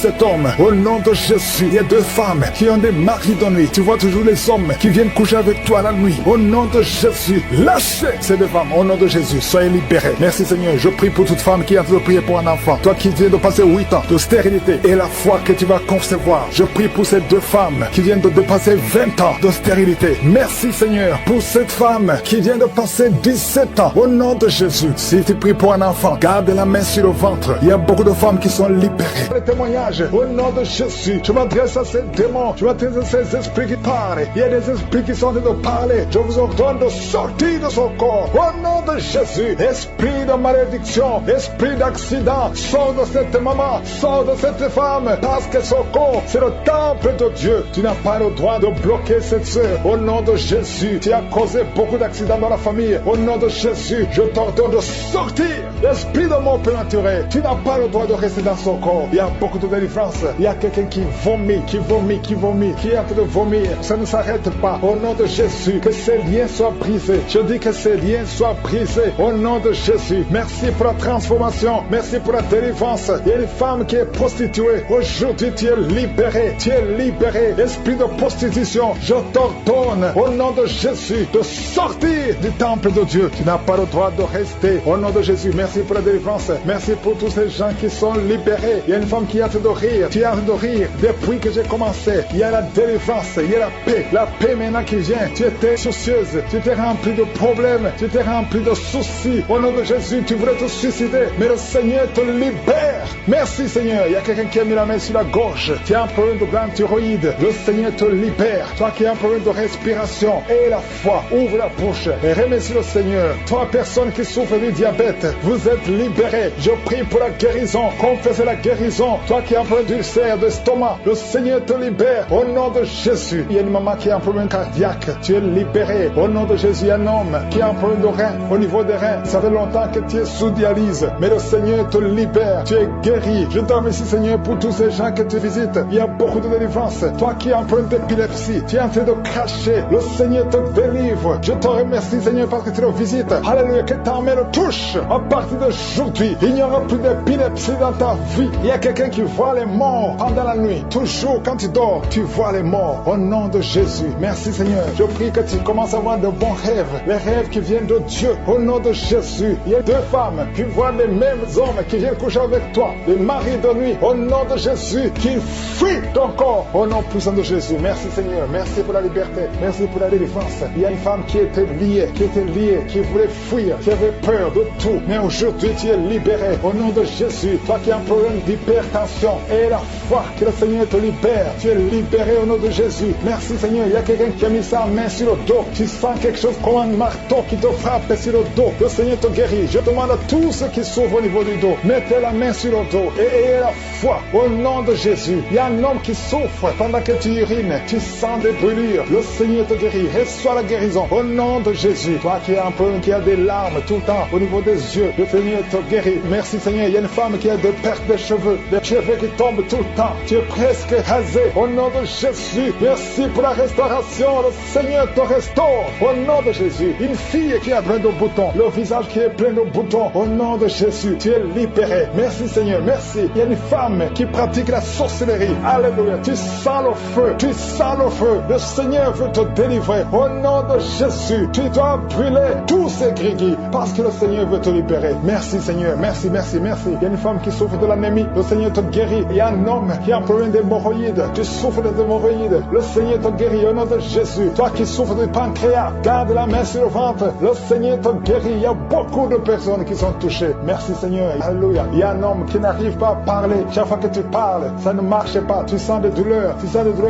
cet homme. Au nom de Jésus. Il y a 2 femmes qui ont des maris de nuit. Tu vois toujours les hommes qui viennent coucher avec toi la nuit. Au nom de Jésus. Lâchez ces 2 femmes. Au nom de Jésus. Soyez libérés. Merci Seigneur. Je prie pour toute femme qui est en train de prier pour un enfant. Toi qui viens de passer 8 ans de stérilité et la foi que tu vas concevoir. Je prie pour ces 2 femmes qui viennent de dépasser 20 ans de stérilité. Merci Seigneur pour cette femme qui vient de passer 17 ans. Au nom de Jésus. Si tu pries pour un enfant, garde la main sur le ventre. Il y a beaucoup de femmes qui sont libérées. Le témoignage. Au nom de Jésus. Je m'adresse à ces démons. Je m'adresse à ces esprits qui parlent. Il y a des esprits qui sont en train de parler. Je vous ordonne de sortir de son corps. Au nom de Jésus. Esprit de malédiction. Esprit d'accident. Sors de cette maman. Sors de cette femme. Parce que son corps, c'est le temple de Dieu. Tu n'as pas le droit de bloquer cette sœur. Au nom de Jésus. Tu as causé beaucoup d'accidents dans la famille. Au nom de Jésus. Je t'ordonne de sortir. L'esprit de mort prématuré. Tu n'as pas le droit de rester dans son corps. Il y a beaucoup de délivrance. Il y a quelqu'un qui vomit, qui est en train de vomir. Ça ne s'arrête pas. Au nom de Jésus. Que ces liens soient brisés. Je dis que ces liens soient brisés. Au nom de Jésus. Merci pour la transformation. Merci pour la délivrance. Il y a une femme qui est prostituée. Aujourd'hui, tu es libéré. Tu es libéré. Esprit de prostitution. Je t'ordonne, au nom de Jésus, de sortir du temple de Dieu. Tu n'as pas le droit de rester. Au nom de Jésus. Merci pour la délivrance. Merci pour tous ces gens qui sont libérés. Il y a une femme qui est en train de rire. Tu es en train de rire. Depuis que j'ai commencé, il y a la délivrance. Il y a la paix. La paix maintenant qui vient. Tu étais soucieuse. Tu étais rempli de problèmes. Tu étais rempli de soucis. Au nom de Jésus, tu voulais te suicider. Mais le Seigneur te libère. Merci Seigneur. Il y a quelqu'un qui a mis la main sur la gorge. Tu as un problème de glande thyroïde. Le Seigneur te libère. Toi qui as un problème de respiration. Et la foi. Ouvre la bouche. Et remercie le Seigneur. Toi, personne qui souffre du diabète. Vous êtes libérés. Je prie pour la guérison. Confessez la guérison. Toi qui as un problème d'ulcère, d'estomac. Le Seigneur te libère. Au nom de Jésus. Il y a une maman qui a un problème cardiaque. Tu es libéré. Au nom de Jésus. Il y a un homme qui a un problème de rein. Au niveau des reins. Ça fait longtemps que tu es sous dialyse. Mais le Seigneur te libère. Tu es guéri. Je te remercie Seigneur pour tous ces gens que tu visites. Il y a beaucoup de délivrance. Toi qui as un problème d'épilepsie. Tu es en train de cracher. Le Seigneur te délivre. Je te remercie Seigneur parce que tu le visites. Alléluia. Que ta main le touche. À partir d'aujourd'hui, il n'y aura plus d'épilepsie dans ta vie. Il y a quelqu'un qui voit les morts pendant la nuit. Toujours quand tu dors, tu vois les morts. Au nom de Jésus. Merci Seigneur. Je prie que tu commences à avoir de bons rêves. Les rêves qui viennent de Dieu. Au nom de Jésus. Jésus, il y a 2 femmes qui voient les mêmes hommes qui viennent coucher avec toi, les maris de nuit, au nom de Jésus, qui fuient ton corps, au nom puissant de Jésus. Merci Seigneur, merci pour la liberté, merci pour la délivrance. Il y a une femme qui était liée, qui voulait fuir, qui avait peur de tout, mais aujourd'hui tu es libéré, au nom de Jésus. Toi qui as un problème d'hypertension, et la foi que le Seigneur te libère, tu es libéré au nom de Jésus. Merci Seigneur, il y a quelqu'un qui a mis sa main sur le dos, tu sens quelque chose comme un marteau qui te frappe sur le dos, le Seigneur te guérit. Je demande à tous ceux qui souffrent au niveau du dos, mettez la main sur le dos et ayez la foi au nom de Jésus. Il y a un homme qui souffre pendant que tu urines, tu sens des brûlures, le Seigneur te guérit, reçois la guérison au nom de Jésus. Toi qui as un problème, qui a des larmes tout le temps au niveau des yeux, le Seigneur te guérit. Merci Seigneur, il y a une femme qui a des pertes de cheveux, des cheveux qui tombent tout le temps, tu es presque rasé au nom de Jésus. Merci pour la restauration, le Seigneur te restaure au nom de Jésus. Une fille qui a plein de boutons, le visage qui est plein de boutons, au nom de Jésus, tu es libéré. Merci Seigneur, merci. Il y a une femme qui pratique la sorcellerie, alléluia, tu sens le feu, tu sens le feu, le Seigneur veut te délivrer au nom de Jésus. Tu dois brûler tous ces grigis parce que le Seigneur veut te libérer. Merci Seigneur, merci. Il y a une femme qui souffre de l'anémie, le Seigneur te guérit. Il y a un homme qui a un problème d'hémorroïdes, tu souffres des hémorroïdes, le Seigneur te guérit au nom de Jésus. Toi qui souffres du pancréas, garde la main sur le ventre, le Seigneur te guérit. Il y a beaucoup de personnes qui sont touchées. Merci Seigneur, alléluia. Il y a un homme qui n'arrive pas à parler, chaque fois que tu parles, ça ne marche pas, tu sens des douleurs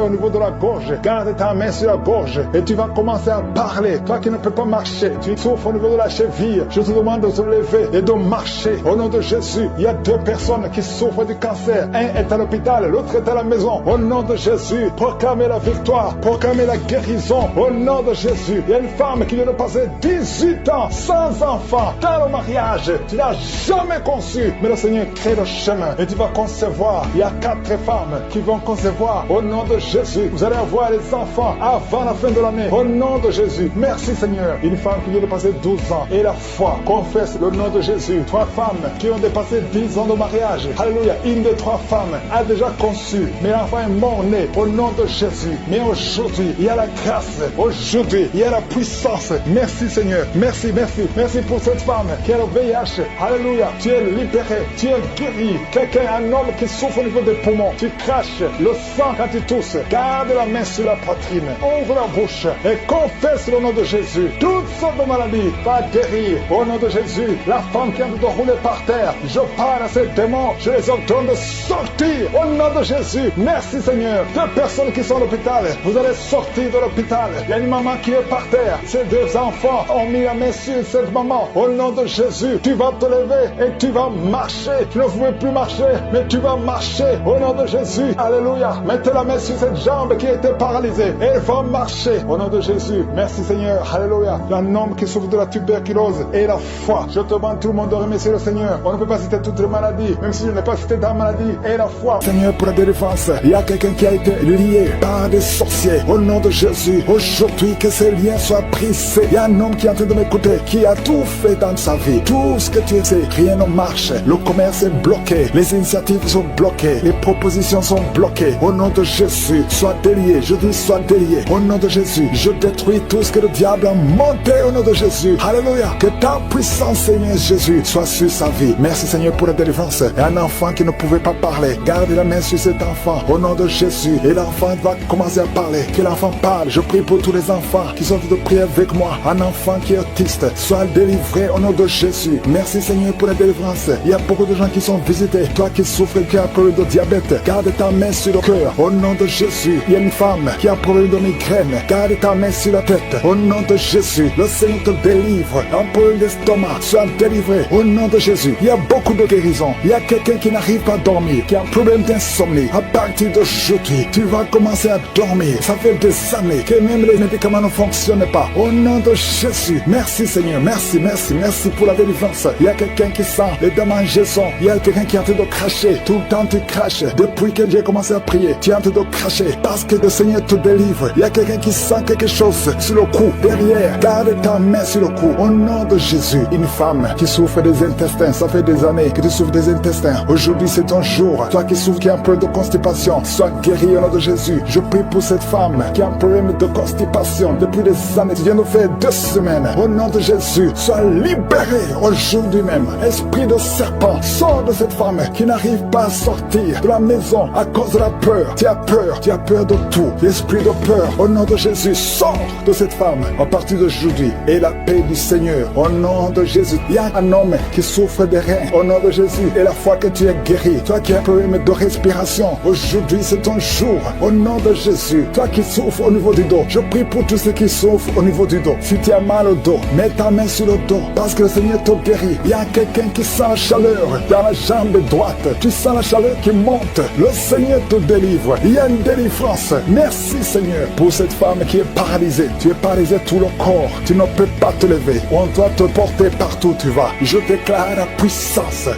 au niveau de la gorge. Garde ta main sur la gorge et tu vas commencer à parler. Toi qui ne peux pas marcher, tu souffres au niveau de la cheville, je te demande de te lever et de marcher au nom de Jésus. Il y a 2 personnes qui souffrent du cancer, un est à l'hôpital, l'autre est à la maison. Au nom de Jésus, proclamez la victoire, proclamez la guérison au nom de Jésus. Il y a une femme qui vient de passer 18 ans sans enfant dans le mariage, tu n'as jamais conçu, mais le Seigneur crée le chemin et tu vas concevoir. Il y a 4 femmes qui vont concevoir au nom de Jésus. Vous allez avoir les enfants avant la fin de l'année au nom de Jésus. Merci Seigneur. Une femme qui vient de passer 12 ans et la foi confesse le nom de Jésus. 3 femmes qui ont dépassé 10 ans de mariage, alléluia. Une des 3 femmes a déjà conçu, mais l'enfant est mort-né au nom de Jésus. Mais aujourd'hui il y a la grâce, aujourd'hui il y a la puissance. Merci Seigneur, merci pour cette femme qui a le VIH, alléluia. Tu es libéré, tu es guéri. Quelqu'un, un homme qui souffre au niveau des poumons, tu craches le sang quand tu tousses, garde la main sur la poitrine, ouvre la bouche et confesse le nom de Jésus. Toutes sortes de maladies va guérir au nom de Jésus. La femme qui a de rouler par terre, je parle à ces démons, je les ordonne de sortir au nom de Jésus. Merci Seigneur. 2 personnes qui sont à l'hôpital, vous allez sortir de l'hôpital. Il y a une maman qui est par terre, ces 2 enfants ont mis la main sur cette maman au nom de Jésus. Tu vas te lever et tu vas marcher. Tu ne pouvais plus marcher, mais tu vas marcher au nom de Jésus. Alléluia. Mettez la main sur cette jambe qui était paralysée et elle va marcher au nom de Jésus. Merci Seigneur. Alléluia. Il y a un homme qui souffre de la tuberculose et la foi. Je te demande tout le monde de remercier le Seigneur. On ne peut pas citer toutes les maladies, même si je n'ai pas cité ta maladie, et la foi. Seigneur, pour la délivrance, il y a quelqu'un qui a été lié par des sorciers au nom de Jésus. Aujourd'hui, que ces liens soient brisés. Il y a un homme qui est en train de m'écouter, qui a tout fait dans sa vie. Tout ce que tu sais, rien ne marche. Le commerce est bloqué, les initiatives sont bloquées, les propositions sont bloquées. Au nom de Jésus, sois délié. Je dis sois délié. Au nom de Jésus, je détruis tout ce que le diable a monté au nom de Jésus. Alléluia. Que ta puissance, Seigneur Jésus, soit sur sa vie. Merci Seigneur pour la délivrance. Et un enfant qui ne pouvait pas parler, garde la main sur cet enfant au nom de Jésus. Et l'enfant va commencer à parler. Que l'enfant parle. Je prie pour tous les enfants qui sont de prier avec moi. Un enfant qui est autiste, soit délivré au nom de Jésus. Merci Seigneur pour la délivrance. Il y a beaucoup de gens qui sont visités. Toi qui souffres, qui a un problème de diabète, garde ta main sur le cœur au nom de Jésus. Il y a une femme qui a un problème de migraine, garde ta main sur la tête au nom de Jésus. Le Seigneur te délivre. Un problème d'estomac, sois délivré au nom de Jésus. Il y a beaucoup de guérisons. Il y a quelqu'un qui n'arrive pas à dormir, qui a un problème d'insomnie. À partir d'aujourd'hui, tu vas commencer à dormir. Ça fait des années que même les médicaments ne fonctionnent pas. Au nom de Jésus, merci Seigneur, merci pour la délivrance. Il y a quelqu'un qui sent les démangeaisons. Il y a quelqu'un qui est en train de cracher. Tout le temps tu craches. Depuis que j'ai commencé à prier, tu es en train de cracher parce que le Seigneur te délivre. Il y a quelqu'un qui sent quelque chose sur le cou, derrière. Garde ta main sur le cou. Au nom de Jésus, une femme qui souffre des intestins, ça fait des années que tu souffres des intestins. Aujourd'hui c'est ton jour. Toi qui souffres, qui a un problème de constipation, sois guéri au nom de Jésus. Je prie pour cette femme qui a un problème de constipation depuis des années. Tu viens de faire 2 semaines. Au nom de Jésus, sois libéré aujourd'hui même. Esprit de serpent, sors de cette femme qui n'arrive pas à sortir de la maison à cause de la peur. Tu as peur de tout. Esprit de peur, au nom de Jésus, sors de cette femme à partir d'aujourd'hui. Et la paix du Seigneur, au nom de Jésus. Il y a un homme qui souffre des reins, au nom de Jésus. Et la fois que tu es guéri, toi qui as un problème de respiration, aujourd'hui c'est ton jour, au nom de Jésus. Toi qui souffres au niveau du dos, je prie pour tous ceux qui souffrent au niveau du dos. Si tu as mal au dos, mets ta main sur le dos, parce que le Seigneur te guérit. Il y a quelqu'un qui sent la chaleur dans la jambe droite. Tu sens la chaleur qui monte. Le Seigneur te délivre. Il y a une délivrance. Merci Seigneur pour cette femme qui est paralysée. Tu es paralysé tout le corps. Tu ne peux pas te lever. On doit te porter partout où tu vas. Je déclare la puissance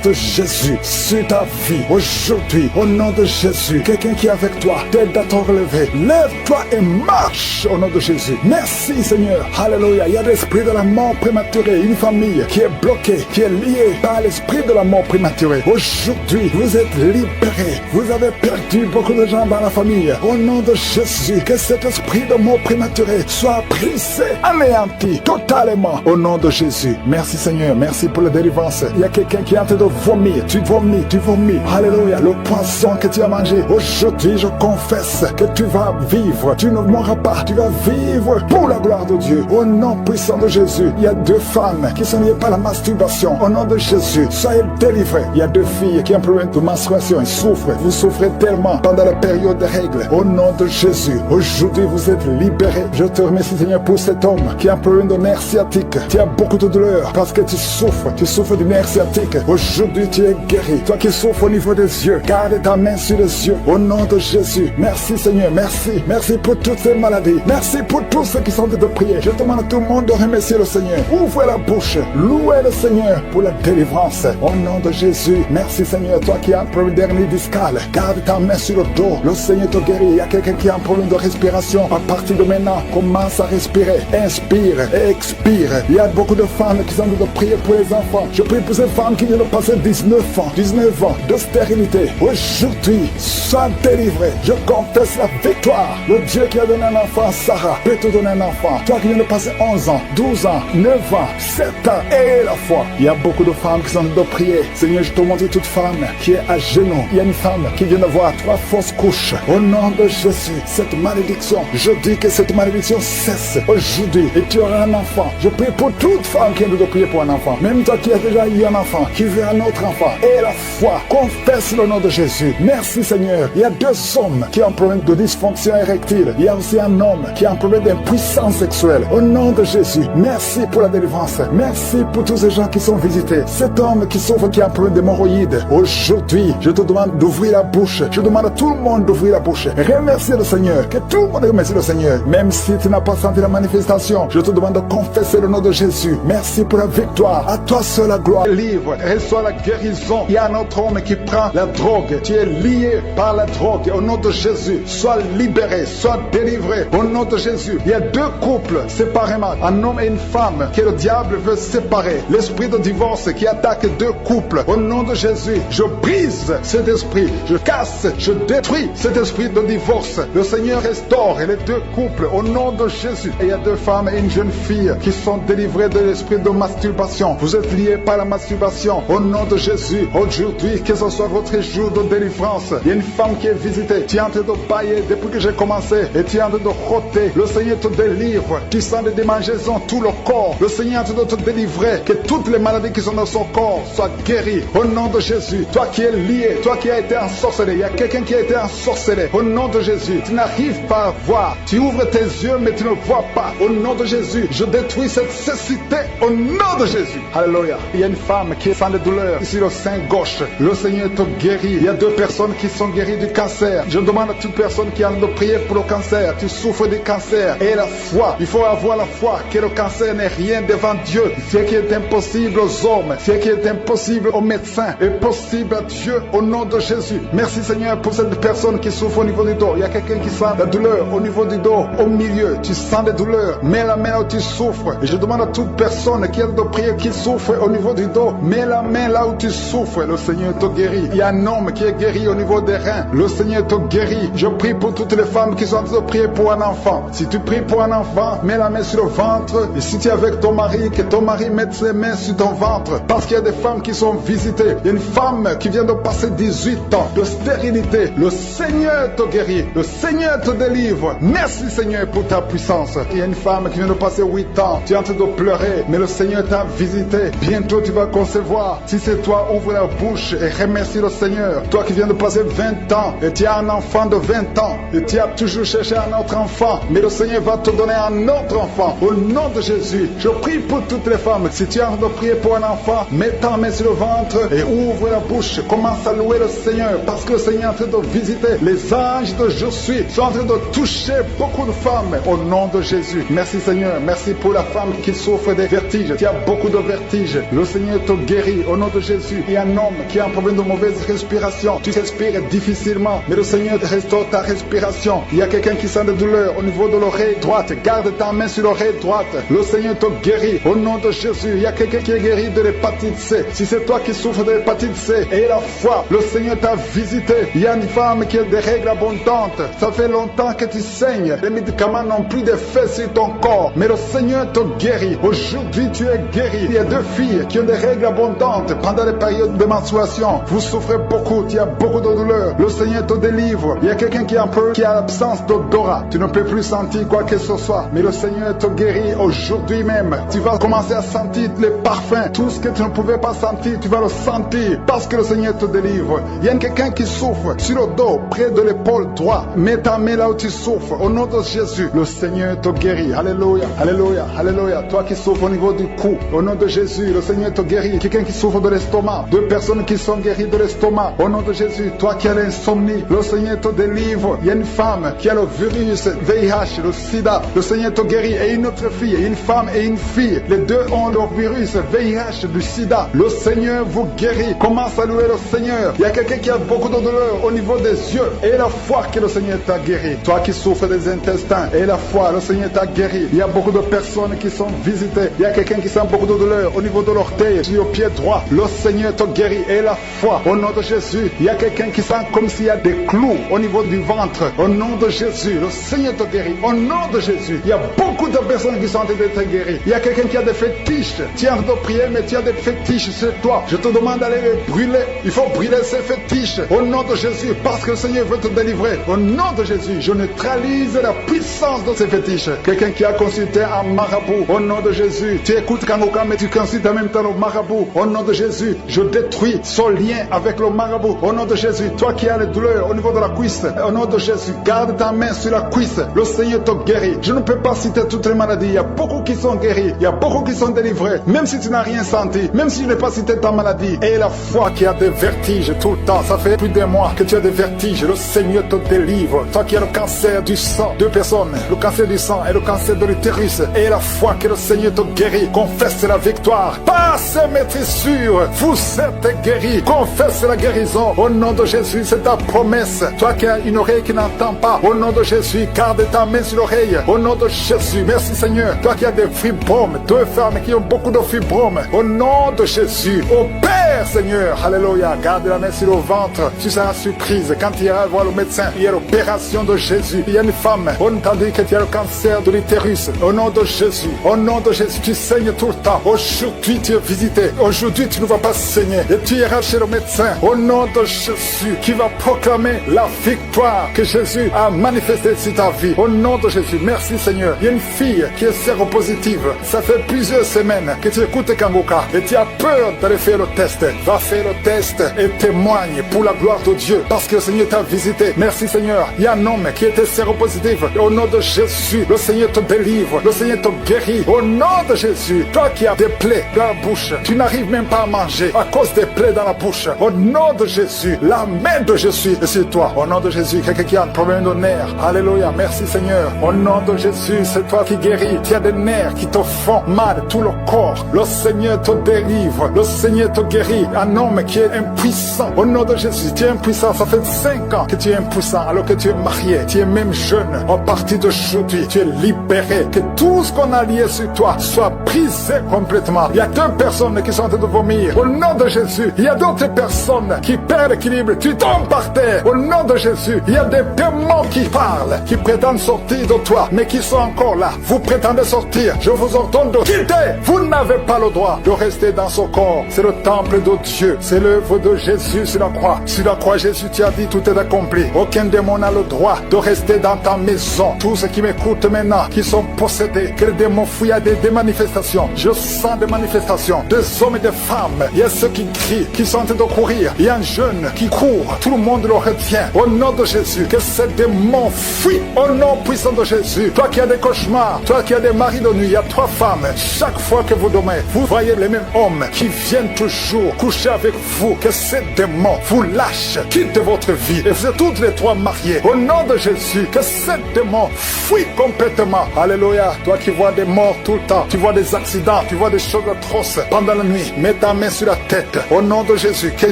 de Jésus sur ta vie. Aujourd'hui, au nom de Jésus, quelqu'un qui est avec toi, t'aide à te relever. Lève-toi et marche au nom de Jésus. Merci Seigneur. Alléluia. Il y a l'esprit de la mort prématurée. Une famille qui est bloquée, qui est liée par l'esprit de la mort prématurée. Aujourd'hui, vous êtes libérés. Vous avez perdu beaucoup de gens dans la famille. Au nom de Jésus, que cet esprit de mort prématurée soit brisé, anéanti totalement. Au nom de Jésus. Merci Seigneur. Merci pour la délivrance. Il y a quelqu'un qui est en train de vomir. Tu vomis. Alléluia. Le poisson que tu as mangé. Aujourd'hui, je confesse que tu vas vivre. Tu ne mourras pas. Tu vas vivre pour la gloire de Dieu. Au nom puissant de Jésus. Il y a 2 femmes qui sont liées par la masturbation. Au nom de Jésus, soyez délivrés. Il y a 2 filles qui ont un problème de menstruation. Ils souffrent. Vous souffrez tellement pendant la période des règles. Au nom de Jésus, aujourd'hui, vous êtes libérés. Je te remercie, Seigneur, pour cet homme qui a un problème de nerf sciatique. Tu as beaucoup de douleur parce que tu souffres du nerf sciatique. Aujourd'hui, tu es guéri. Toi qui souffres au niveau des yeux, garde ta main sur les yeux. Au nom de Jésus, merci Seigneur, merci. Merci pour toutes ces maladies. Merci pour tous ceux qui sont en train de prier. Je demande à tout le monde de remercier le Seigneur. Ouvrez la bouche, louez le Seigneur pour la délivrance. Au nom de Jésus, merci Seigneur. Toi qui as un problème d'hernie discale, garde ta main sur le dos. Le Seigneur te guérit. Il y a quelqu'un qui a un problème de respiration. À partir de maintenant, commence à respirer. Inspire et expire. Il y a beaucoup de femmes qui sont en train de prier pour les enfants. Je prie pour ces femmes qui viennent de passer 19 ans de stérilité. Aujourd'hui, sois délivré. Je confesse la victoire. Le Dieu qui a donné un enfant à Sarah peut te donner un enfant. Toi qui viens de passer 11 ans, 12 ans, 9 ans, 7 ans et la foi. Il y a beaucoup de femmes qui sont en train de prier. Seigneur, je te montre toute femme qui est à genoux. Il y a une femme qui vient de voir 3 fausses couches. Au nom de Jésus, cette malédiction, je dis que cette malédiction cesse aujourd'hui et tu auras un enfant. Je prie pour toute femme qui vient de prier pour un enfant. Même toi qui as déjà eu un enfant, qui veut un autre enfant. Et la foi, confesse le nom de Jésus. Merci Seigneur. Il y a 2 hommes qui ont un problème de dysfonction érectile. Il y a aussi un homme qui a un problème d'impuissance sexuelle. Au nom de Jésus, merci pour la délivrance. Merci pour tous ces gens qui sont visités. Cet homme qui souffre, qui a un problème d'hémorroïdes. Aujourd'hui, je te demande d'ouvrir la bouche. Je demande à tout le monde d'ouvrir la bouche. Remercier le Seigneur. Que tout le monde remercie le Seigneur. Même si tu n'as pas senti la manifestation, je te demande de confesser le nom de Jésus. Merci pour la victoire. À toi seul la gloire. Livre, reçois la guérison. Il y a un autre homme qui prend la drogue. Tu es lié par la drogue. Au nom de Jésus, sois libéré, sois délivré. Au nom de Jésus, il y a 2 couples séparément. Un homme et une femme que le diable veut séparer. L'esprit de divorce qui attaque 2 couples. Au nom de Jésus, je brise cet esprit. Je casse, je détruis cet esprit de divorce. Le Seigneur restaure les 2 couples. Au nom de Jésus. Et il y a 2 femmes et une jeune fille qui sont délivrées de l'esprit de masturbation. Vous êtes liés par la masturbation. Au nom de Jésus, aujourd'hui, que ce soit votre jour de délivrance. Il y a une femme qui est visitée. Tu es en train de bailler depuis que j'ai commencé. Et tu es en train de roter. Le Seigneur te délivre. Tu sens des démangeaisons tout le corps. Le Seigneur est en train de te délivrer. Que toutes les maladies qui sont dans son corps soient guéries. Au nom de Jésus. Toi qui es lié, toi qui as été ensorcelé. Il y a quelqu'un qui a été ensorcelé. Au nom de Jésus. Tu n'arrives pas à voir. Tu ouvres tes yeux mais tu ne vois pas. Au nom de Jésus. Je détruis cette cécité. Au nom de Jésus. Alléluia. Il y a une femme qui sent des douleurs ici le sein gauche. Le Seigneur te guérit. Il y a 2 personnes qui sont guéries du cancer. Je demande à toute personne qui a envie de prier pour le cancer. Tu souffres du cancer. Et la foi. Il faut avoir la foi que le cancer n'est rien devant Dieu. Ce qui est impossible aux hommes, ce qui est impossible aux médecins, est possible à Dieu au nom de Jésus. Merci Seigneur pour cette personne qui souffre au niveau du dos. Il y a quelqu'un qui sent la douleur au niveau du dos, au milieu. Tu sens des douleurs. Mets la main là où tu souffres. Et je demande à toute personne qui a de prier, qui souffre au niveau du dos, mets la main là où tu souffres. Le Seigneur te guérit. Il y a un homme qui est guéri au niveau des reins. Le Seigneur te guérit. Je prie pour toutes les femmes qui sont en train de prier pour un enfant. Si tu pries pour un enfant, mets la main sur le ventre. Et si tu avais avec ton mari, que ton mari mette ses mains sur ton ventre, parce qu'il y a des femmes qui sont visitées. Il y a une femme qui vient de passer 18 ans de stérilité. Le Seigneur te guérit, le Seigneur te délivre. Merci Seigneur pour ta puissance. Il y a une femme qui vient de passer 8 ans, tu es en train de pleurer, mais le Seigneur t'a visité. Bientôt tu vas concevoir. Si c'est toi, ouvre la bouche et remercie le Seigneur. Toi qui viens de passer 20 ans et tu as un enfant de 20 ans et tu as toujours cherché un autre enfant, mais le Seigneur va te donner un autre enfant. Au nom de Jésus, je prie pour toutes les femmes. Si tu es en train de prier pour un enfant, mets ta main sur le ventre et ouvre la bouche. Commence à louer le Seigneur, parce que le Seigneur est en train de visiter. Les anges de Je suis sont en train de toucher beaucoup de femmes au nom de Jésus. Merci Seigneur, merci pour la femme qui souffre des vertiges. Tu as beaucoup de vertiges. Le Seigneur te guérit au nom de Jésus. Il y a un homme qui a un problème de mauvaise respiration. Tu respires difficilement, mais le Seigneur restaure ta respiration. Il y a quelqu'un qui sent de douleur au niveau de l'oreille droite. Garde ta main sur l'oreille droite. Le Seigneur te guérit au nom de Jésus. Il y a quelqu'un qui est guéri de l'hépatite C. Si c'est toi qui souffres de l'hépatite C et la foi, le Seigneur t'a visité. Il y a une femme qui a des règles abondantes. Ça fait longtemps que tu saignes. Les médicaments n'ont plus d'effet sur ton corps, mais le Seigneur te guérit. Aujourd'hui, tu es guéri. Il y a 2 filles qui ont des règles abondantes pendant les périodes de menstruation. Vous souffrez beaucoup, tu as beaucoup de douleur. Le Seigneur te délivre. Il y a quelqu'un qui a l'absence d'odorat. Tu ne peux plus sentir quoi que ce soit, mais le Seigneur te guérit aujourd'hui même. Tu vas commencer à sentir les parfums. Tout ce que tu ne pouvais pas sentir, tu vas le sentir parce que le Seigneur te délivre. Il y a quelqu'un qui souffre sur le dos, près de l'épaule droite. Mets ta main là où tu souffres. Au nom de Jésus, le Seigneur te guérit. Alléluia, alléluia, alléluia. Toi qui souffres au niveau du cou, au nom de Jésus, le Seigneur te guérit. Quelqu'un qui souffre de l'estomac, 2 personnes qui sont guéries de l'estomac, au nom de Jésus. Toi qui as l'insomnie, le Seigneur te délivre. Il y a une femme qui a le virus VIH, le sida, le Seigneur te guérit. Et une autre fille, une femme et une fille, les 2 ont le virus VIH du sida. Le Seigneur vous guérit. Commence à louer le Seigneur. Il y a quelqu'un qui a beaucoup de douleur au niveau des yeux, et la foi que le Seigneur t'a guéri. Toi qui souffres des intestins, et la foi, le Seigneur t'a guéri. Il y a beaucoup de personnes qui sont visitées. Il y a quelqu'un qui sent beaucoup de douleur au niveau de l'orteil, sur le pied droit. Le Seigneur te guérit, et la foi, au nom de Jésus. Il y a quelqu'un qui sent comme s'il y a des clous au niveau du ventre. Au nom de Jésus, le Seigneur te guérit. Au nom de Jésus, il y a beaucoup de personnes qui sont en train d'être guéries. Il y a quelqu'un qui a des fétiches. Tu es en train de prier, mais tu as des fétiches sur toi. Je te demande d'aller les brûler. Il faut brûler ces fétiches au nom de Jésus, parce que le Seigneur veut te délivrer. Au nom de Jésus, je neutralise la puissance de ces fétiches. Quelqu'un qui a consulté un marabout, au nom de Jésus, tu écoutes Kangoka, mais tu consultes en même temps le marabout. Au nom de Jésus, je détruis son lien avec le marabout. Au nom de Jésus, toi qui as les douleurs au niveau de la cuisse, au nom de Jésus, garde ta main sur la cuisse. Le Seigneur te guérit. Je ne peux pas citer toutes les maladies. Il y a beaucoup qui sont guéris. Il y a beaucoup qui sont délivrés. Même si tu n'as rien senti, même si je n'ai pas cité ta maladie. Et la foi qui a des vertiges tout le temps, ça fait plus d'un mois que tu as des vertiges. Le Seigneur te délivre. Toi qui as le cancer du sang, 2 personnes, le cancer du sang et le cancer de l'utérus. Et la foi que le Seigneur te guérit. Confesse la victoire. Passe maîtrise sûre. Vous êtes guéris. Confesse la guérison. Au nom de Jésus, c'est ta promesse. Toi qui as une oreille qui n'entend pas, au nom de Jésus, garde ta main sur l'oreille. Au nom de Jésus, merci Seigneur. Toi qui as des fibromes, 2 femmes qui ont beaucoup de fibromes, au nom de Jésus, opère Seigneur. Alléluia. Garde la main sur le ventre. Tu seras surprise quand tu iras voir le médecin. Il y a l'opération de Jésus. Il y a une femme, on t'a dit que tu as le cancer de l'utérus. Au nom de Jésus, au nom de Jésus, tu saignes tout le temps. Aujourd'hui, tu es visité. Aujourd'hui, tu ne vas pas saigner. Et tu iras chez le médecin. Au nom de Jésus, qui va proclamer la victoire que Jésus a manifestée sur ta vie. Au nom de Jésus, merci Seigneur. Il y a une fille qui est séropositive. Ça fait plusieurs semaines que tu écoutes Kangoka et tu as peur d'aller faire le test. Va faire le test et témoigne pour la gloire de Dieu, parce que le Seigneur t'a visité. Merci Seigneur. Il y a un homme qui était séropositif. Au nom de Jésus, le Seigneur te délivre. Le Seigneur te guérit. Au nom de Jésus, toi qui as des plaies dans la bouche, tu n'arrives même pas à manger à cause des plaies dans la bouche. Au nom de Jésus, la main de Jésus est sur toi. Au nom de Jésus, quelqu'un qui a un problème de nerfs. Alléluia. Merci Seigneur. Au nom de Jésus, c'est toi qui guéris. Tu as des nerfs qui te font mal tout le corps. Le Seigneur te délivre. Le Seigneur te guérit. prie, un homme qui est impuissant. Au nom de Jésus, tu es impuissant. Ça fait 5 ans que tu es impuissant alors que tu es marié. Tu es même jeune. À partir d'aujourd'hui, tu es libéré. Que tout ce qu'on a lié sur toi soit brisé complètement. Il y a 2 personnes qui sont en train de vomir. Au nom de Jésus, il y a d'autres personnes qui perdent l'équilibre. Tu tombes par terre. Au nom de Jésus, il y a des démons qui parlent, qui prétendent sortir de toi, mais qui sont encore là. Vous prétendez sortir. Je vous ordonne de quitter. Vous n'avez pas le droit de rester dans ce corps. C'est le temple de Dieu. C'est l'œuvre de Jésus sur la croix. Sur la croix, Jésus, tu as dit tout est accompli. Aucun démon n'a le droit de rester dans ta maison. Tous ceux qui m'écoutent maintenant, qui sont possédés, que les démons fuient à des manifestations. Je sens des manifestations, des hommes et des femmes. Il y a ceux qui crient, qui sont en train de courir. Il y a un jeune qui court. Tout le monde le retient. Au nom de Jésus, que ces démons fuient. Au nom puissant de Jésus. Toi qui as des cauchemars, toi qui as des maris de nuit, il y a 3 femmes. Chaque fois que vous dormez, vous voyez les mêmes hommes qui viennent toujours coucher avec vous. Que ces démons vous lâchent, quittent votre vie. Et vous êtes toutes les 3 mariées. Au nom de Jésus, que ces démons fuient complètement. Alléluia. Toi qui vois des morts tout le temps, tu vois des accidents, tu vois des choses atroces pendant la nuit. Mets ta main sur la tête. Au nom de Jésus, que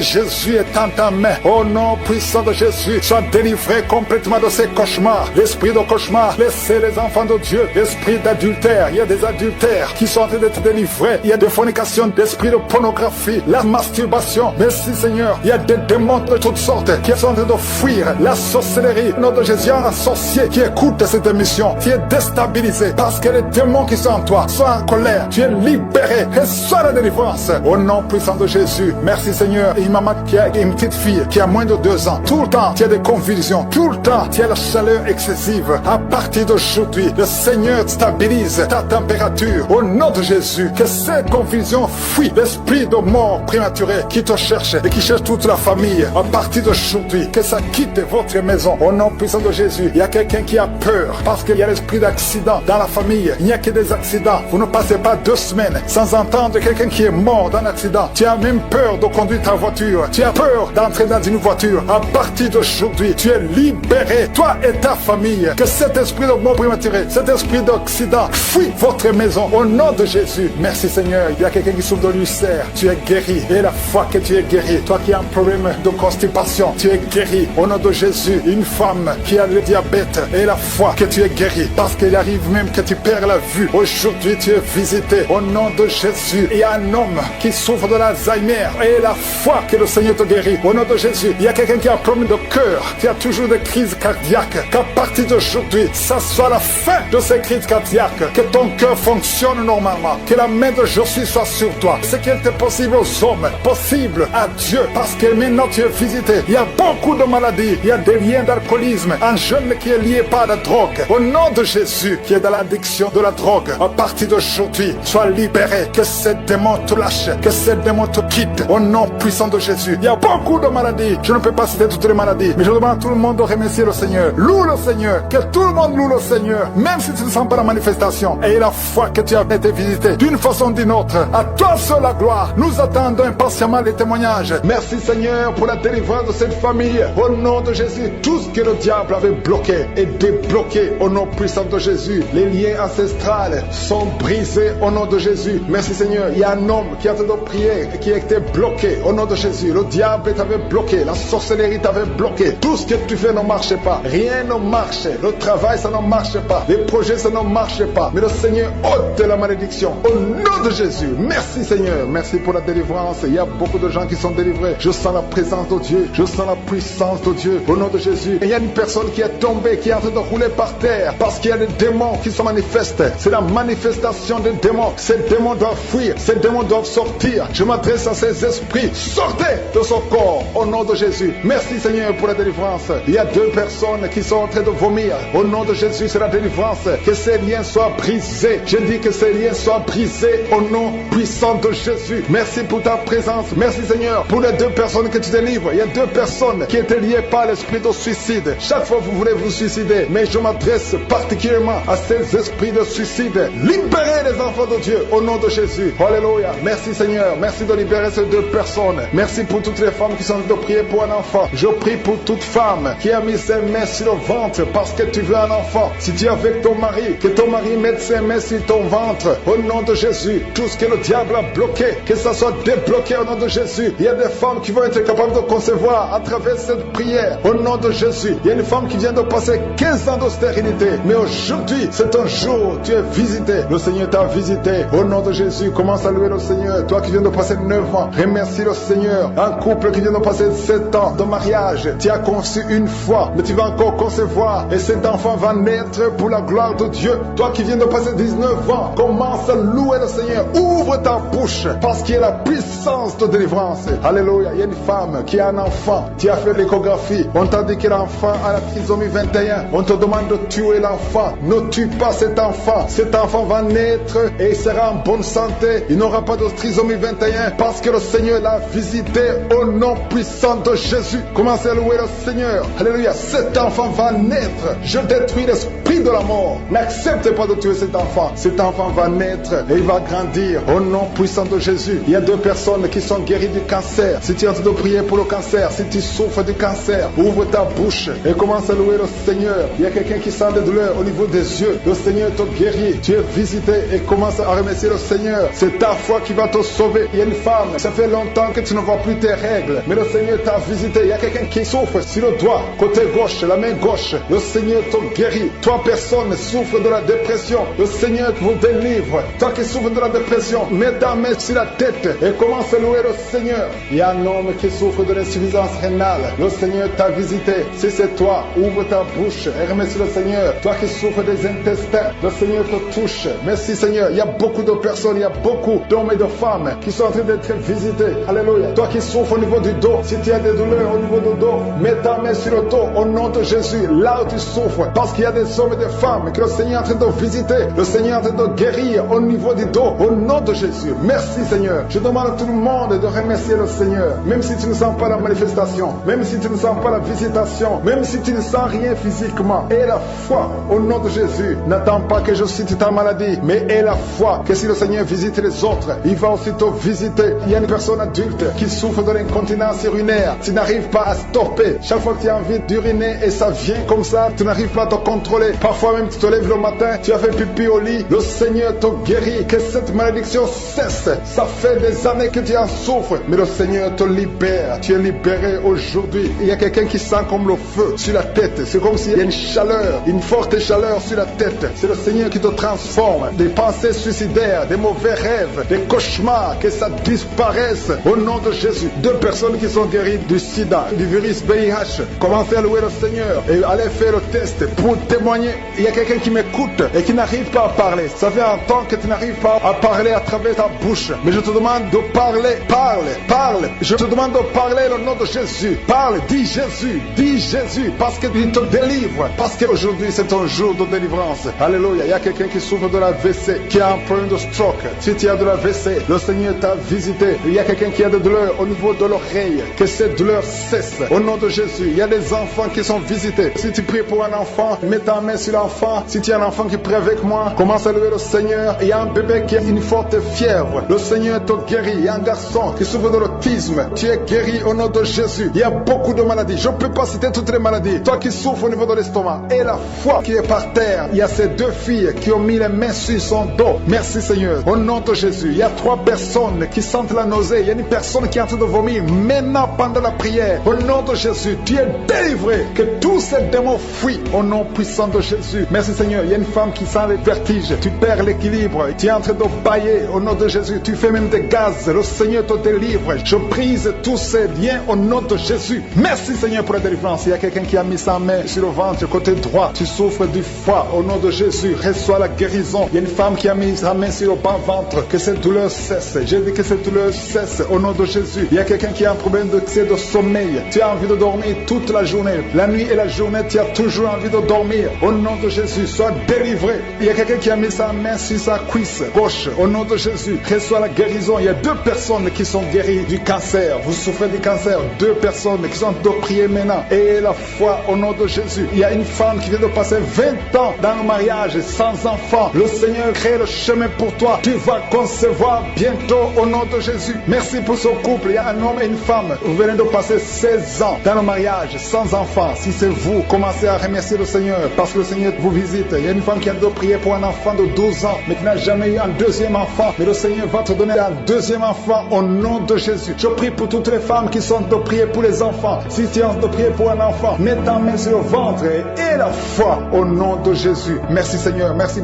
Jésus est en ta main. Au nom puissant de Jésus, sois délivré complètement de ces cauchemars. L'esprit de cauchemar, laissez les enfants de Dieu. L'esprit d'adultère, il y a des adultères qui sont en train d'être délivrés. Il y a des fornications, d'esprit de pornographie, la masturbation. Merci Seigneur, il y a des démons de toutes sortes qui sont en train de fuir. La sorcellerie, au nom de Jésus, un sorcier qui écoute cette émission, qui est déstabilisé parce que les démons qui sont en toi sont en colère. Tu es libéré et sois la délivrance. Au nom puissant de Jésus, merci Seigneur. Et une maman qui a une petite fille qui a moins de 2 ans, tout le temps tu as des convulsions, tout le temps tu as la chaleur excessive. À partir d'aujourd'hui, le Seigneur stabilise ta température. Au nom de Jésus, que cette confusion fuit. L'esprit de mort prématurée qui te cherche et qui cherche toute la famille. À partir d'aujourd'hui, que ça quitte votre maison. Au nom puissant de Jésus, il y a quelqu'un qui a peur parce qu'il y a l'esprit d'accident dans la famille. Il n'y a que des accidents. Vous ne passez pas 2 semaines sans entendre quelqu'un qui est mort dans un accident. Tu as même peur de conduire ta voiture. Tu as peur d'entrer dans une voiture. À partir d'aujourd'hui, tu es libéré. Toi et ta famille. Que cet esprit de mort prématurée, cet esprit d'accident fuit votre maison. Au nom de Jésus. Merci Seigneur. Il y a quelqu'un qui souffre de l'ulcère. Tu es guéri. Et la foi que tu es guéri. Toi qui as un problème de constipation, tu es guéri. Au nom de Jésus. Une femme qui a le diabète. Et la foi que tu es guéri. Parce qu'il arrive même que tu perds la vue. Aujourd'hui, tu es visité. Au nom de Jésus. Il y a un homme qui souffre de l'Alzheimer. Et la foi que le Seigneur te guérit. Au nom de Jésus. Il y a quelqu'un qui a un problème de cœur. Qui a toujours des crises cardiaques. Qu'à partir d'aujourd'hui, ça soit la fin de ces crises cardiaques. Que ton cœur fonctionne normalement. Que la main de Jésus soit sur toi. Ce qui était possible aux hommes, possible à Dieu. Parce que maintenant tu es visité. Il y a beaucoup de maladies. Il y a des liens d'alcoolisme. Un jeune qui est lié par la drogue. Au nom de Jésus, qui est dans l'addiction de la drogue. À partir d'aujourd'hui, sois libéré. Que ces démons te lâchent. Que ces démons te quittent. Au nom puissant de Jésus. Il y a beaucoup de maladies. Je ne peux pas citer toutes les maladies. Mais je demande à tout le monde de remercier le Seigneur. Loue le Seigneur. Que tout le monde loue le Seigneur. Même si tu ne sens pas la manifestation. Et la foi que tu as été visité. D'une façon ou d'une autre. À toi seul la gloire. Nous attendons impatiemment les témoignages. Merci Seigneur pour la délivrance de cette famille. Au nom de Jésus, tout ce que le diable avait bloqué est débloqué. Au nom puissant de Jésus, les liens ancestrales sont brisés. Au nom de Jésus, merci Seigneur. Il y a un homme qui a été de prier et qui a été bloqué. Au nom de Jésus, le diable t'avait bloqué. La sorcellerie t'avait bloqué. Tout ce que tu fais ne marche pas. Rien ne marche. Le travail, ça ne marche pas. Les projets, ça ne marche pas. Mais le Seigneur ôte la malédiction. Au nom de Jésus, merci Seigneur. Merci pour la délivrance. Il y a beaucoup de gens qui sont délivrés. Je sens la présence de Dieu. Je sens la puissance de Dieu. Au nom de Jésus. Et il y a une personne qui est tombée, qui est en train de rouler par terre. Parce qu'il y a des démons qui se manifestent. C'est la manifestation des démons. Ces démons doivent fuir. Ces démons doivent sortir. Je m'adresse à ces esprits. Sortez de son corps. Au nom de Jésus. Merci Seigneur pour la délivrance. Il y a 2 personnes qui sont en train de vomir. Au nom de Jésus, c'est la délivrance. Que ces liens soient brisés. Je dis que ces liens soient brisés au nom puissant de Jésus. Merci pour ta présence. Merci Seigneur pour les 2 personnes que tu délivres. Il y a 2 personnes qui étaient liées par l'esprit de suicide. Chaque fois vous voulez vous suicider. Mais je m'adresse particulièrement à ces esprits de suicide. Libérez les enfants de Dieu au nom de Jésus. Alléluia. Merci Seigneur. Merci de libérer ces 2 personnes. Merci pour toutes les femmes qui sont en train de prier pour un enfant. Je prie pour toute femme qui a mis ses mains sur le ventre parce que tu veux un enfant. Si tu es avec ton mari, que ton mari mette ses mains sur ton ventre. Au nom de Jésus, tout ce que le diable a bloqué, que ça soit débloqué débloquer au nom de Jésus. Il y a des femmes qui vont être capables de concevoir à travers cette prière au nom de Jésus. Il y a une femme qui vient de passer 15 ans d'austérité, mais aujourd'hui, c'est un jour, tu es visité. Le Seigneur t'a visité au nom de Jésus. Commence à louer le Seigneur. Toi qui viens de passer 9 ans, remercie le Seigneur. Un couple qui vient de passer 7 ans de mariage, tu as conçu une fois, mais tu vas encore concevoir et cet enfant va naître pour la gloire de Dieu. Toi qui viens de passer 19 ans, commence à louer le Seigneur. Ouvre ta bouche parce qu'il y a la puissance de délivrance. Alléluia. Il y a une femme qui a un enfant. Tu as fait l'échographie. On t'a dit que l'enfant a la trisomie 21. On te demande de tuer l'enfant. Ne tue pas cet enfant. Cet enfant va naître et il sera en bonne santé. Il n'aura pas de trisomie 21 parce que le Seigneur l'a visité au nom puissant de Jésus. Commencez à louer le Seigneur. Alléluia. Cet enfant va naître. Je détruis l'esprit de la mort. N'acceptez pas de tuer cet enfant. Cet enfant va naître et il va grandir au nom puissant de Jésus. Il y a 2 personnes qui sont guéries du cancer. Si tu es en train de prier pour le cancer, si tu souffres du cancer, ouvre ta bouche et commence à louer le Seigneur. Il y a quelqu'un qui sent des douleurs au niveau des yeux. Le Seigneur te guérit. Tu es visité et commence à remercier le Seigneur. C'est ta foi qui va te sauver. Il y a une femme, ça fait longtemps que tu ne vois plus tes règles, mais le Seigneur t'a visité. Il y a quelqu'un qui souffre sur le doigt, côté gauche, la main gauche. Le Seigneur te guérit. Toi, personne souffre de la dépression. Le Seigneur vous délivre. Toi qui souffres de la dépression, mets ta main sur la tête et commence à louer le Seigneur. Il y a un homme qui souffre de l'insuffisance rénale. Le Seigneur t'a visité. Si c'est toi, ouvre ta bouche et remercie le Seigneur. Toi qui souffres des intestins, le Seigneur te touche. Merci Seigneur. Il y a beaucoup de personnes, il y a beaucoup d'hommes et de femmes qui sont en train d'être visités. Alléluia. Toi qui souffres au niveau du dos, si tu as des douleurs au niveau du dos, mets ta main sur le dos au nom de Jésus. Là où tu souffres, parce qu'il y a des hommes et des femmes que le Seigneur est en train de visiter. Le Seigneur est en train de guérir au niveau du dos, au nom de Jésus. Merci Seigneur. Je demande à tout le monde de remercier le Seigneur. Même si tu ne sens pas la manifestation, même si tu ne sens pas la visitation, même si tu ne sens rien physiquement, aie la foi au nom de Jésus. N'attends pas que je cite ta maladie, mais aie la foi que si le Seigneur visite les autres, il va aussi te visiter. Il y a une personne adulte qui souffre de l'incontinence urinaire. Tu n'arrives pas à stopper. Chaque fois que tu as envie d'uriner et ça vient comme ça, tu n'arrives pas à te contrôler. Parfois même tu te lèves le matin, tu as fait pipi au lit, le Seigneur te guérit. Que cette malédiction cesse. Ça fait des années que tu en souffres, mais le Seigneur te libère. Tu es libéré aujourd'hui. Il y a quelqu'un qui sent comme le feu sur la tête. C'est comme s'il y a une chaleur, une forte chaleur sur la tête. C'est le Seigneur qui te transforme. Des pensées suicidaires, des mauvais rêves, des cauchemars, que ça disparaisse au nom de Jésus. 2 personnes qui sont guéries du sida, du virus VIH. Commencez à louer le Seigneur et allez faire le test pour témoigner. Il y a quelqu'un qui m'écoute et qui n'arrive pas à parler. Ça fait un temps que tu n'arrives pas à parler à travers ta bouche. Mais je te demande de parler. Parle. Je te demande de parler au nom de Jésus. Parle, dis Jésus, parce qu'il te délivre. Parce qu'aujourd'hui c'est un jour de délivrance. Alléluia. Il y a quelqu'un qui souffre de la WC, qui a un problème de stroke. Si tu as de la WC, le Seigneur t'a visité. Il y a quelqu'un qui a des douleurs au niveau de l'oreille. Que cette douleur cesse au nom de Jésus. Il y a des enfants qui sont visités. Si tu pries pour un enfant, mets ta main sur l'enfant. Si tu as un enfant qui prie avec moi, commence à louer le Seigneur. Il y a un bébé qui a une forte fièvre. Le Seigneur te guérit. Il y a un garçon qui souffre de l'autisme. Tu es guéri au nom de Jésus. Il y a beaucoup de maladies. Je ne peux pas citer toutes les maladies. Toi qui souffres au niveau de l'estomac et la foi qui est par terre. Il y a ces 2 filles qui ont mis les mains sur son dos. Merci Seigneur. Au nom de Jésus. Il y a 3 personnes qui sentent la nausée. Il y a une personne qui est en train de vomir maintenant pendant la prière. Au nom de Jésus, tu es délivré. Que tous ces démons fuient au nom puissant de Jésus. Merci Seigneur. Il y a une femme qui sent les vertiges. Tu perds l'équilibre. Tu es en train de bailler au nom de Jésus. Tu fais même des gaz. Le Seigneur te délivre. Je brise tous ces liens au nom de Jésus. Merci Seigneur pour la délivrance. Il y a quelqu'un qui a mis sa main sur le ventre côté droit. Tu souffres du foie. Au nom de Jésus, reçois la guérison. Il y a une femme qui a mis sa main sur le bas ventre. Que cette douleur cesse. J'ai dit que cette douleur cesse au nom de Jésus. Il y a quelqu'un qui a un problème de sommeil. Tu as envie de dormir toute la journée. La nuit et la journée, tu as toujours envie de dormir. Au nom de Jésus, sois délivré. Il y a quelqu'un qui a mis sa main sur sa cuisse gauche. Au nom de Jésus, reçois la guérison. Il y a 2 personnes qui sont guéries du cancer. Vous souffrez du cancer. 2 personnes qui sont de prier maintenant. Et la foi au nom de Jésus. Il y a une femme qui vient de passer 20 ans dans le mariage sans enfant. Le Seigneur crée le chemin pour toi. Tu vas concevoir bientôt au nom de Jésus. Merci pour ce couple. Il y a un homme et une femme. Vous venez de passer 16 ans dans le mariage sans enfant. Si c'est vous, commencez à remercier le Seigneur parce que le Seigneur vous visite. Il y a une femme qui a prié pour un enfant de 12 ans mais qui n'a jamais eu un 2e enfant. Mais le Seigneur va te donner un 2e enfant enfants au nom de Jésus. Je prie pour toutes les femmes qui sont de prier pour les enfants. Si tu es de prier pour un enfant, mets ta main sur le ventre et la foi au nom de Jésus. Merci Seigneur, merci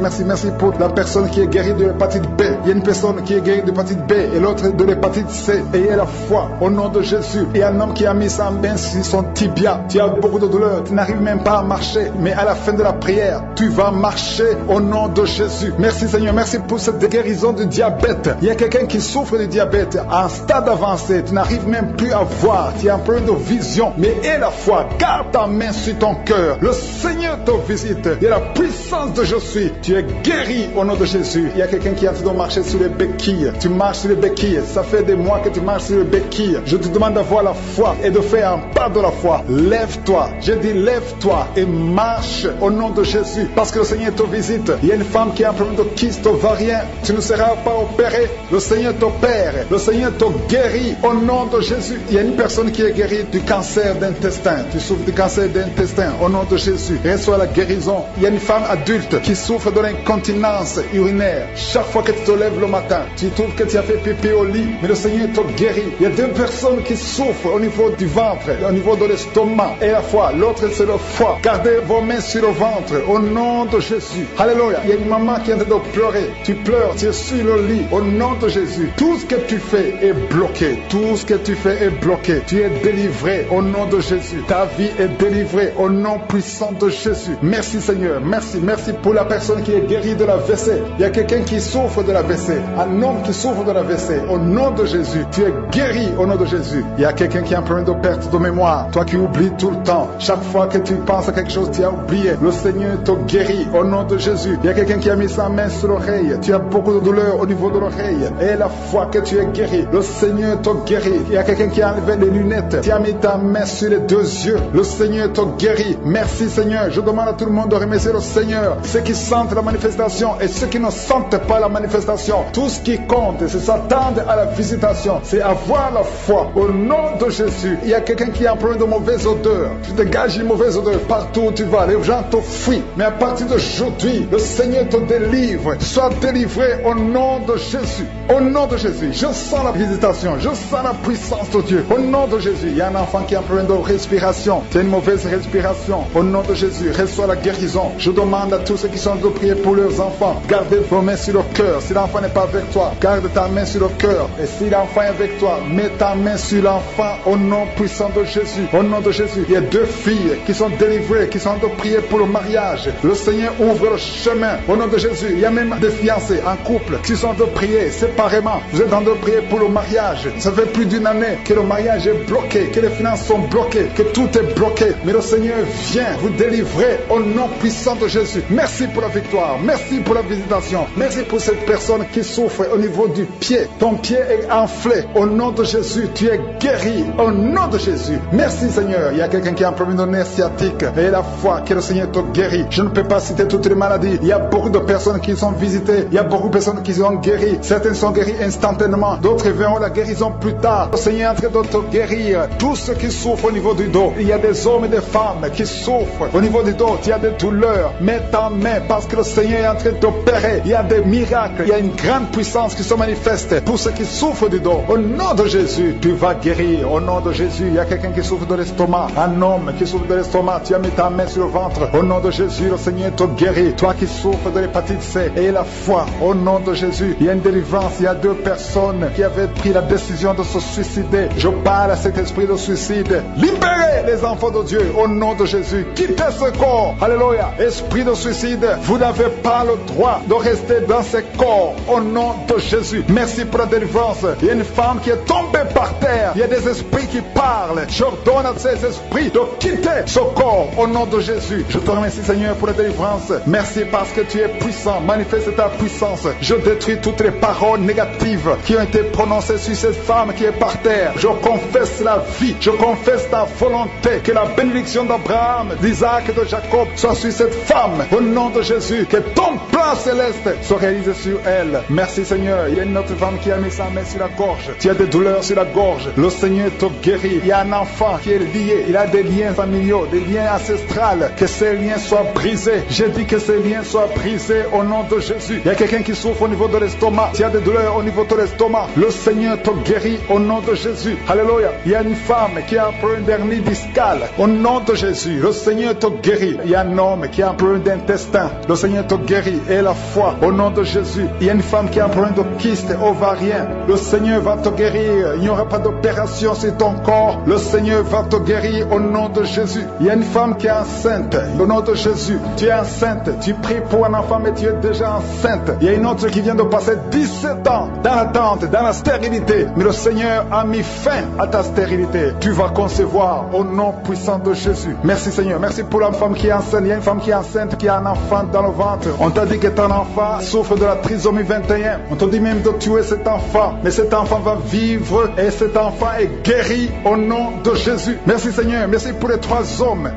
pour la personne qui est guérie de l'hépatite B. Il y a une personne qui est guérie de l'hépatite B et l'autre de l'hépatite C. Ayez la foi au nom de Jésus. Il y a un homme qui a mis sa main sur son tibia. Tu as beaucoup de douleur, tu n'arrives même pas à marcher. Mais à la fin de la prière, tu vas marcher au nom de Jésus. Merci Seigneur, merci pour cette guérison du diabète. Il y a quelqu'un qui souffre de diabète à un stade avancé. Tu n'arrives même plus à voir. Tu as un problème de vision. Mais aie la foi, garde ta main sur ton cœur. Le Seigneur te visite. Il y a la puissance de je suis. Tu es guéri au nom de Jésus. Il y a quelqu'un qui est en train de marcher sur les béquilles. Tu marches sur les béquilles. Ça fait des mois que tu marches sur les béquilles. Je te demande d'avoir la foi et de faire un pas de la foi. Lève-toi. Je dis lève-toi et marche au nom de Jésus. Parce que le Seigneur te visite. Il y a une femme qui a un problème de kyste ovarien. Tu ne seras pas opéré. Le Seigneur t'opère. Le Seigneur te guérit au nom de Jésus. Il y a une personne qui est guérie du cancer d'intestin. Tu souffres du cancer d'intestin au nom de Jésus. Reçois la guérison. Il y a une femme adulte qui souffre de l'incontinence urinaire. Chaque fois que tu te lèves le matin, tu trouves que tu as fait pipi au lit, mais le Seigneur te guérit. Il y a deux personnes qui souffrent au niveau du ventre, au niveau de l'estomac et la foi. L'autre c'est le foie. Gardez vos mains sur le ventre au nom de Jésus. Alléluia. Il y a une maman qui est en train de pleurer. Tu pleures, tu es sur le lit au nom de Jésus. Tout ce que tu fais est bloqué. Tout ce que tu fais est bloqué. Tu es délivré au nom de Jésus. Ta vie est délivrée au nom puissant de Jésus. Merci Seigneur. Merci pour la personne qui est guérie de la WC. Il y a quelqu'un qui souffre de la WC. Un homme qui souffre de la WC. Au nom de Jésus. Tu es guéri au nom de Jésus. Il y a quelqu'un qui a un problème de perte de mémoire. Toi qui oublies tout le temps. Chaque fois que tu penses à quelque chose, tu as oublié. Le Seigneur te guérit au nom de Jésus. Il y a quelqu'un qui a mis sa main sur l'oreille. Tu as beaucoup de douleur au niveau de l'oreille. Et la foi que tu es guéri. Le Seigneur te guérit. Il y a quelqu'un qui a enlevé les lunettes. Tu as mis ta main sur les deux yeux. Le Seigneur te guérit. Merci Seigneur. Je demande à tout le monde de remercier le Seigneur. Ceux qui sentent la manifestation et ceux qui ne sentent pas la manifestation. Tout ce qui compte, c'est s'attendre à la visitation. C'est avoir la foi au nom de Jésus. Il y a quelqu'un qui a un problème de mauvaise odeur. Tu dégages une mauvaise odeur partout où tu vas. Les gens te fuient. Mais à partir d'aujourd'hui, le Seigneur te délivre. Sois délivré au nom de Jésus. Au nom de Jésus. Je sens la visitation. Je sens la puissance de Dieu. Au nom de Jésus. Il y a un enfant qui a un problème de respiration. Tu as une mauvaise respiration. Au nom de Jésus. Reçois la guérison. Je demande à tous ceux qui sont de prier pour leurs enfants. Gardez vos mains sur le cœur. Si l'enfant n'est pas avec toi, garde ta main sur le cœur. Et si l'enfant est avec toi, mets ta main sur l'enfant au nom puissant de Jésus. Au nom de Jésus. Il y a deux filles qui sont délivrées, qui sont de prier pour le mariage. Le Seigneur ouvre le chemin. Au nom de Jésus. Il y a même des fiancés en couple qui sont de prier séparément. Vous êtes en train de prier pour le mariage. Ça fait plus d'une année que le mariage est bloqué, que les finances sont bloquées, que tout est bloqué. Mais le Seigneur vient vous délivrer au nom puissant de Jésus. Merci pour la victoire. Merci pour la visitation. Merci pour cette personne qui souffre au niveau du pied. Ton pied est enflé. Au nom de Jésus, tu es guéri. Au nom de Jésus. Merci Seigneur. Il y a quelqu'un qui a un problème de nerf sciatique. Et la foi que le Seigneur te guérit. Je ne peux pas citer toutes les maladies. Il y a beaucoup de personnes qui sont visitées. Il y a beaucoup de personnes qui sont guéries. Certaines sont guéries instantanément. D'autres verront la guérison plus tard. Le Seigneur est en train de te guérir. Tous ceux qui souffrent au niveau du dos. Il y a des hommes et des femmes qui souffrent au niveau du dos. Il y a des douleurs. Mets ta main parce que le Seigneur est en train d'opérer. Il y a des miracles. Il y a une grande puissance qui se manifeste pour ceux qui souffrent du dos. Au nom de Jésus, tu vas guérir. Au nom de Jésus, il y a quelqu'un qui souffre de l'estomac. Un homme qui souffre de l'estomac. Tu as mis ta main sur le ventre. Au nom de Jésus, le Seigneur te guérit. Toi qui souffres de l'hépatite C et la foi. Au nom de Jésus, il y a une délivrance. Il y a deux personnes qui avaient pris la décision de se suicider. Je parle à cet esprit de suicide. Libérez les enfants de Dieu. Au nom de Jésus. Quittez ce corps. Alléluia. Esprit de suicide, vous n'avez pas le droit de rester dans ce corps. Au nom de Jésus. Merci pour la délivrance. Il y a une femme qui est tombée par terre. Il y a des esprits qui parlent. J'ordonne à ces esprits de quitter ce corps. Au nom de Jésus. Je te remercie Seigneur pour la délivrance. Merci parce que tu es puissant. Manifeste ta puissance. Je détruis toutes les paroles négatives qui ont été prononcées sur cette femme qui est par terre. Je confesse la vie. Je confesse ta volonté. Que la bénédiction d'Abraham, d'Isaac et de Jacob soit sur cette femme. Au nom de Jésus. Que ton plan céleste se réalise sur elle. Merci Seigneur. Il y a une autre femme qui a mis sa main sur la gorge. Tu as des douleurs sur la gorge. Le Seigneur te guérit. Il y a un enfant qui est lié. Il a des liens familiaux, des liens ancestrales. Que ces liens soient brisés. J'ai dit que ces liens soient brisés au nom de Jésus. Il y a quelqu'un qui souffre au niveau de l'estomac. Tu as des douleurs au niveau de l'estomac. l'estomac, le Seigneur te guérit au nom de Jésus. Alléluia. Il y a une femme qui a un problème d'hernie discale. Au nom de Jésus, le Seigneur te guérit. Il y a un homme qui a un problème d'intestin. Le Seigneur te guérit. Et la foi, au nom de Jésus. Il y a une femme qui a un problème de kyste ovarien. Le Seigneur va te guérir. Il n'y aura pas d'opération sur ton corps. Le Seigneur va te guérir au nom de Jésus. Il y a une femme qui est enceinte. Au nom de Jésus, tu es enceinte. Tu pries pour un enfant, mais tu es déjà enceinte. Il y a une autre qui vient de passer 17 ans dans l'attente, dans la stérilité. Mais le Seigneur a mis fin à ta stérilité. Tu vas concevoir au nom puissant de Jésus. Merci Seigneur. Merci pour la femme qui est enceinte. Il y a une femme qui est enceinte, qui a un enfant dans le ventre. On t'a dit que ton enfant souffre de la trisomie 21. On t'a dit même de tuer cet enfant. Mais cet enfant va vivre et cet enfant est guéri au nom de Jésus. Merci Seigneur. Merci pour les 3 hommes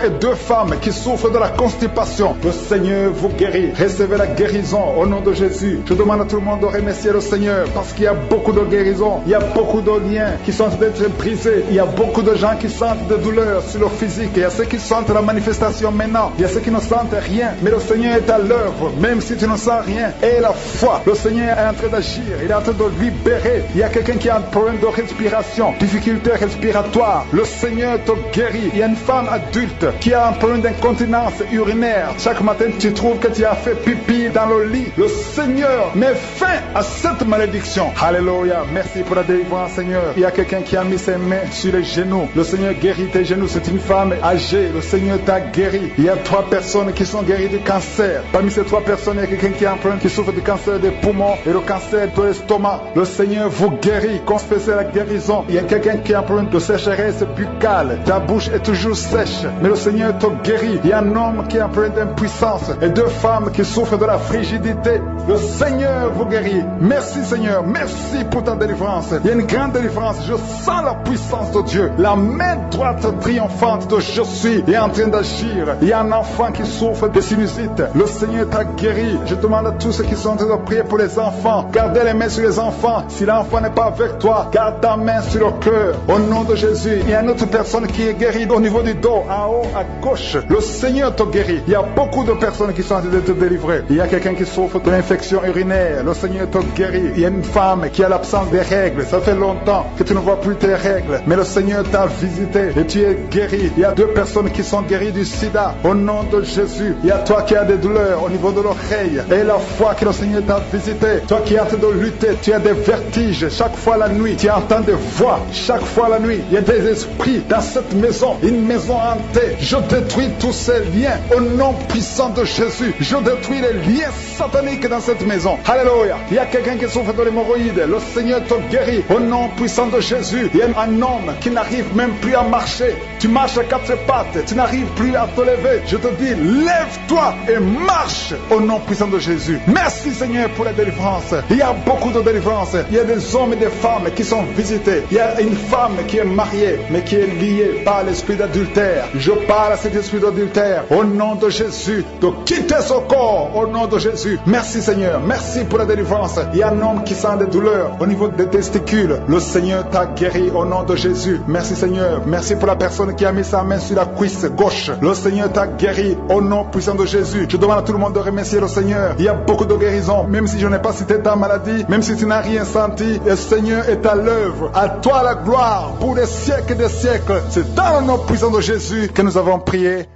et 2 femmes qui souffrent de la constipation. Le Seigneur vous guérit. Recevez la guérison au nom de Jésus. Je demande à tout le monde de remercier le Seigneur parce qu'il y a beaucoup de guérisons. Il y a beaucoup de liens qui sont d'être brisés. Il y a beaucoup de gens qui sentent des douleurs sur le physique. Il y a ceux qui sentent la manifestation maintenant. Il y a ceux qui ne sentent rien. Mais le Seigneur est à l'œuvre, même si tu ne sens rien. Et la foi, le Seigneur est en train d'agir. Il est en train de libérer. Il y a quelqu'un qui a un problème de respiration, difficulté respiratoire. Le Seigneur te guérit. Il y a une femme adulte qui a un problème d'incontinence urinaire. Chaque matin, tu trouves que tu as fait pipi dans le lit. Le Seigneur met fin à cette malédiction. Alléluia. Merci pour la délivrance, Seigneur. Il y a quelqu'un qui a mis ses mains sur les genoux. Le Seigneur guérit tes genoux. C'est une femme âgée. Le Seigneur t'a guéri. Il y a 3 personnes qui sont guéries du cancer. Parmi ces 3 personnes, il y a quelqu'un qui a un problème, qui souffre du cancer des poumons et le cancer de l'estomac. Le Seigneur vous guérit. Confessez la guérison. Il y a quelqu'un qui a un problème de sécheresse buccale. Ta bouche est toujours sèche. Mais le Seigneur te guérit. Il y a un homme qui a un problème d'impuissance et 2 femmes qui souffrent de la frigidité. Le Seigneur vous guérit. Merci Seigneur. Merci pour ta délivrance. Il y a une grande délivrance. Je sens la puissance de Dieu. La main droite triomphante de je suis est en train d'agir. Il y a un enfant qui souffre de sinusite. Le Seigneur t'a guéri. Je demande à tous ceux qui sont en train de prier pour les enfants. Gardez les mains sur les enfants. Si l'enfant n'est pas avec toi, garde ta main sur le cœur. Au nom de Jésus. Il y a une autre personne qui est guérie au niveau du dos, en haut, à gauche. Le Seigneur te guérit. Il y a beaucoup de personnes qui sont en train de te délivrer. Il y a quelqu'un qui souffre de l'infection urinaire. Le Seigneur te guérit. Il y a une femme qui a l'absence des règles. Ça fait longtemps que tu ne vois plus tes règles. Mais le Seigneur t'a visité et tu es guéri. Il y a 2 personnes qui sont guéries du sida. Au nom de Jésus. Il y a toi qui as des douleurs au niveau de l'oreille. Et la foi que le Seigneur t'a visité. Toi qui es en train de lutter. Tu as des vertiges. Chaque fois la nuit. Tu entends des voix. Chaque fois la nuit. Il y a des esprits dans cette maison. Une maison hantée. Je détruis tous ces liens. Au nom puissant de Jésus. Je détruis les liens sataniques dans cette maison. Alléluia. Il y a quelqu'un qui souffre de l'hémorroïde. Le Seigneur te guérit. Au nom puissant de Jésus. Il y a un homme qui n'arrive même plus à marcher. Tu marches à 4 pattes. Tu n'arrives plus à te lever. Je te dis, lève-toi et marche. Au nom puissant de Jésus. Merci Seigneur pour la délivrance. Il y a beaucoup de délivrance. Il y a des hommes et des femmes qui sont visités. Il y a une femme qui est mariée, mais qui est liée par l'esprit d'adultère. Je parle à cet esprit d'adultère. Au nom de Jésus. De quitter son corps. Au nom de Jésus. Merci Seigneur. Merci pour la délivrance. Il y a un homme qui sent des douleurs au niveau des testicules. Le Seigneur t'a guéri au nom de Jésus. Merci Seigneur. Merci pour la personne qui a mis sa main sur la cuisse gauche. Le Seigneur t'a guéri au nom puissant de Jésus. Je demande à tout le monde de remercier le Seigneur. Il y a beaucoup de guérisons. Même si je n'ai pas cité ta maladie, même si tu n'as rien senti, le Seigneur est à l'œuvre. À toi la gloire pour des siècles et des siècles. C'est dans le nom puissant de Jésus que nous avons prié.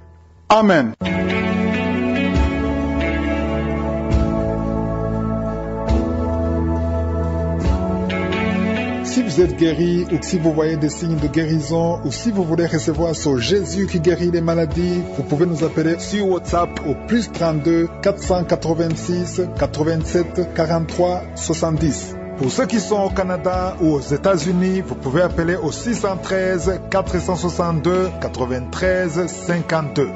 Amen. Si vous êtes guéri ou si vous voyez des signes de guérison ou si vous voulez recevoir ce Jésus qui guérit les maladies, vous pouvez nous appeler sur WhatsApp au +32 486 87 43 70. Pour ceux qui sont au Canada ou aux États-Unis, vous pouvez appeler au 613 462 93 52.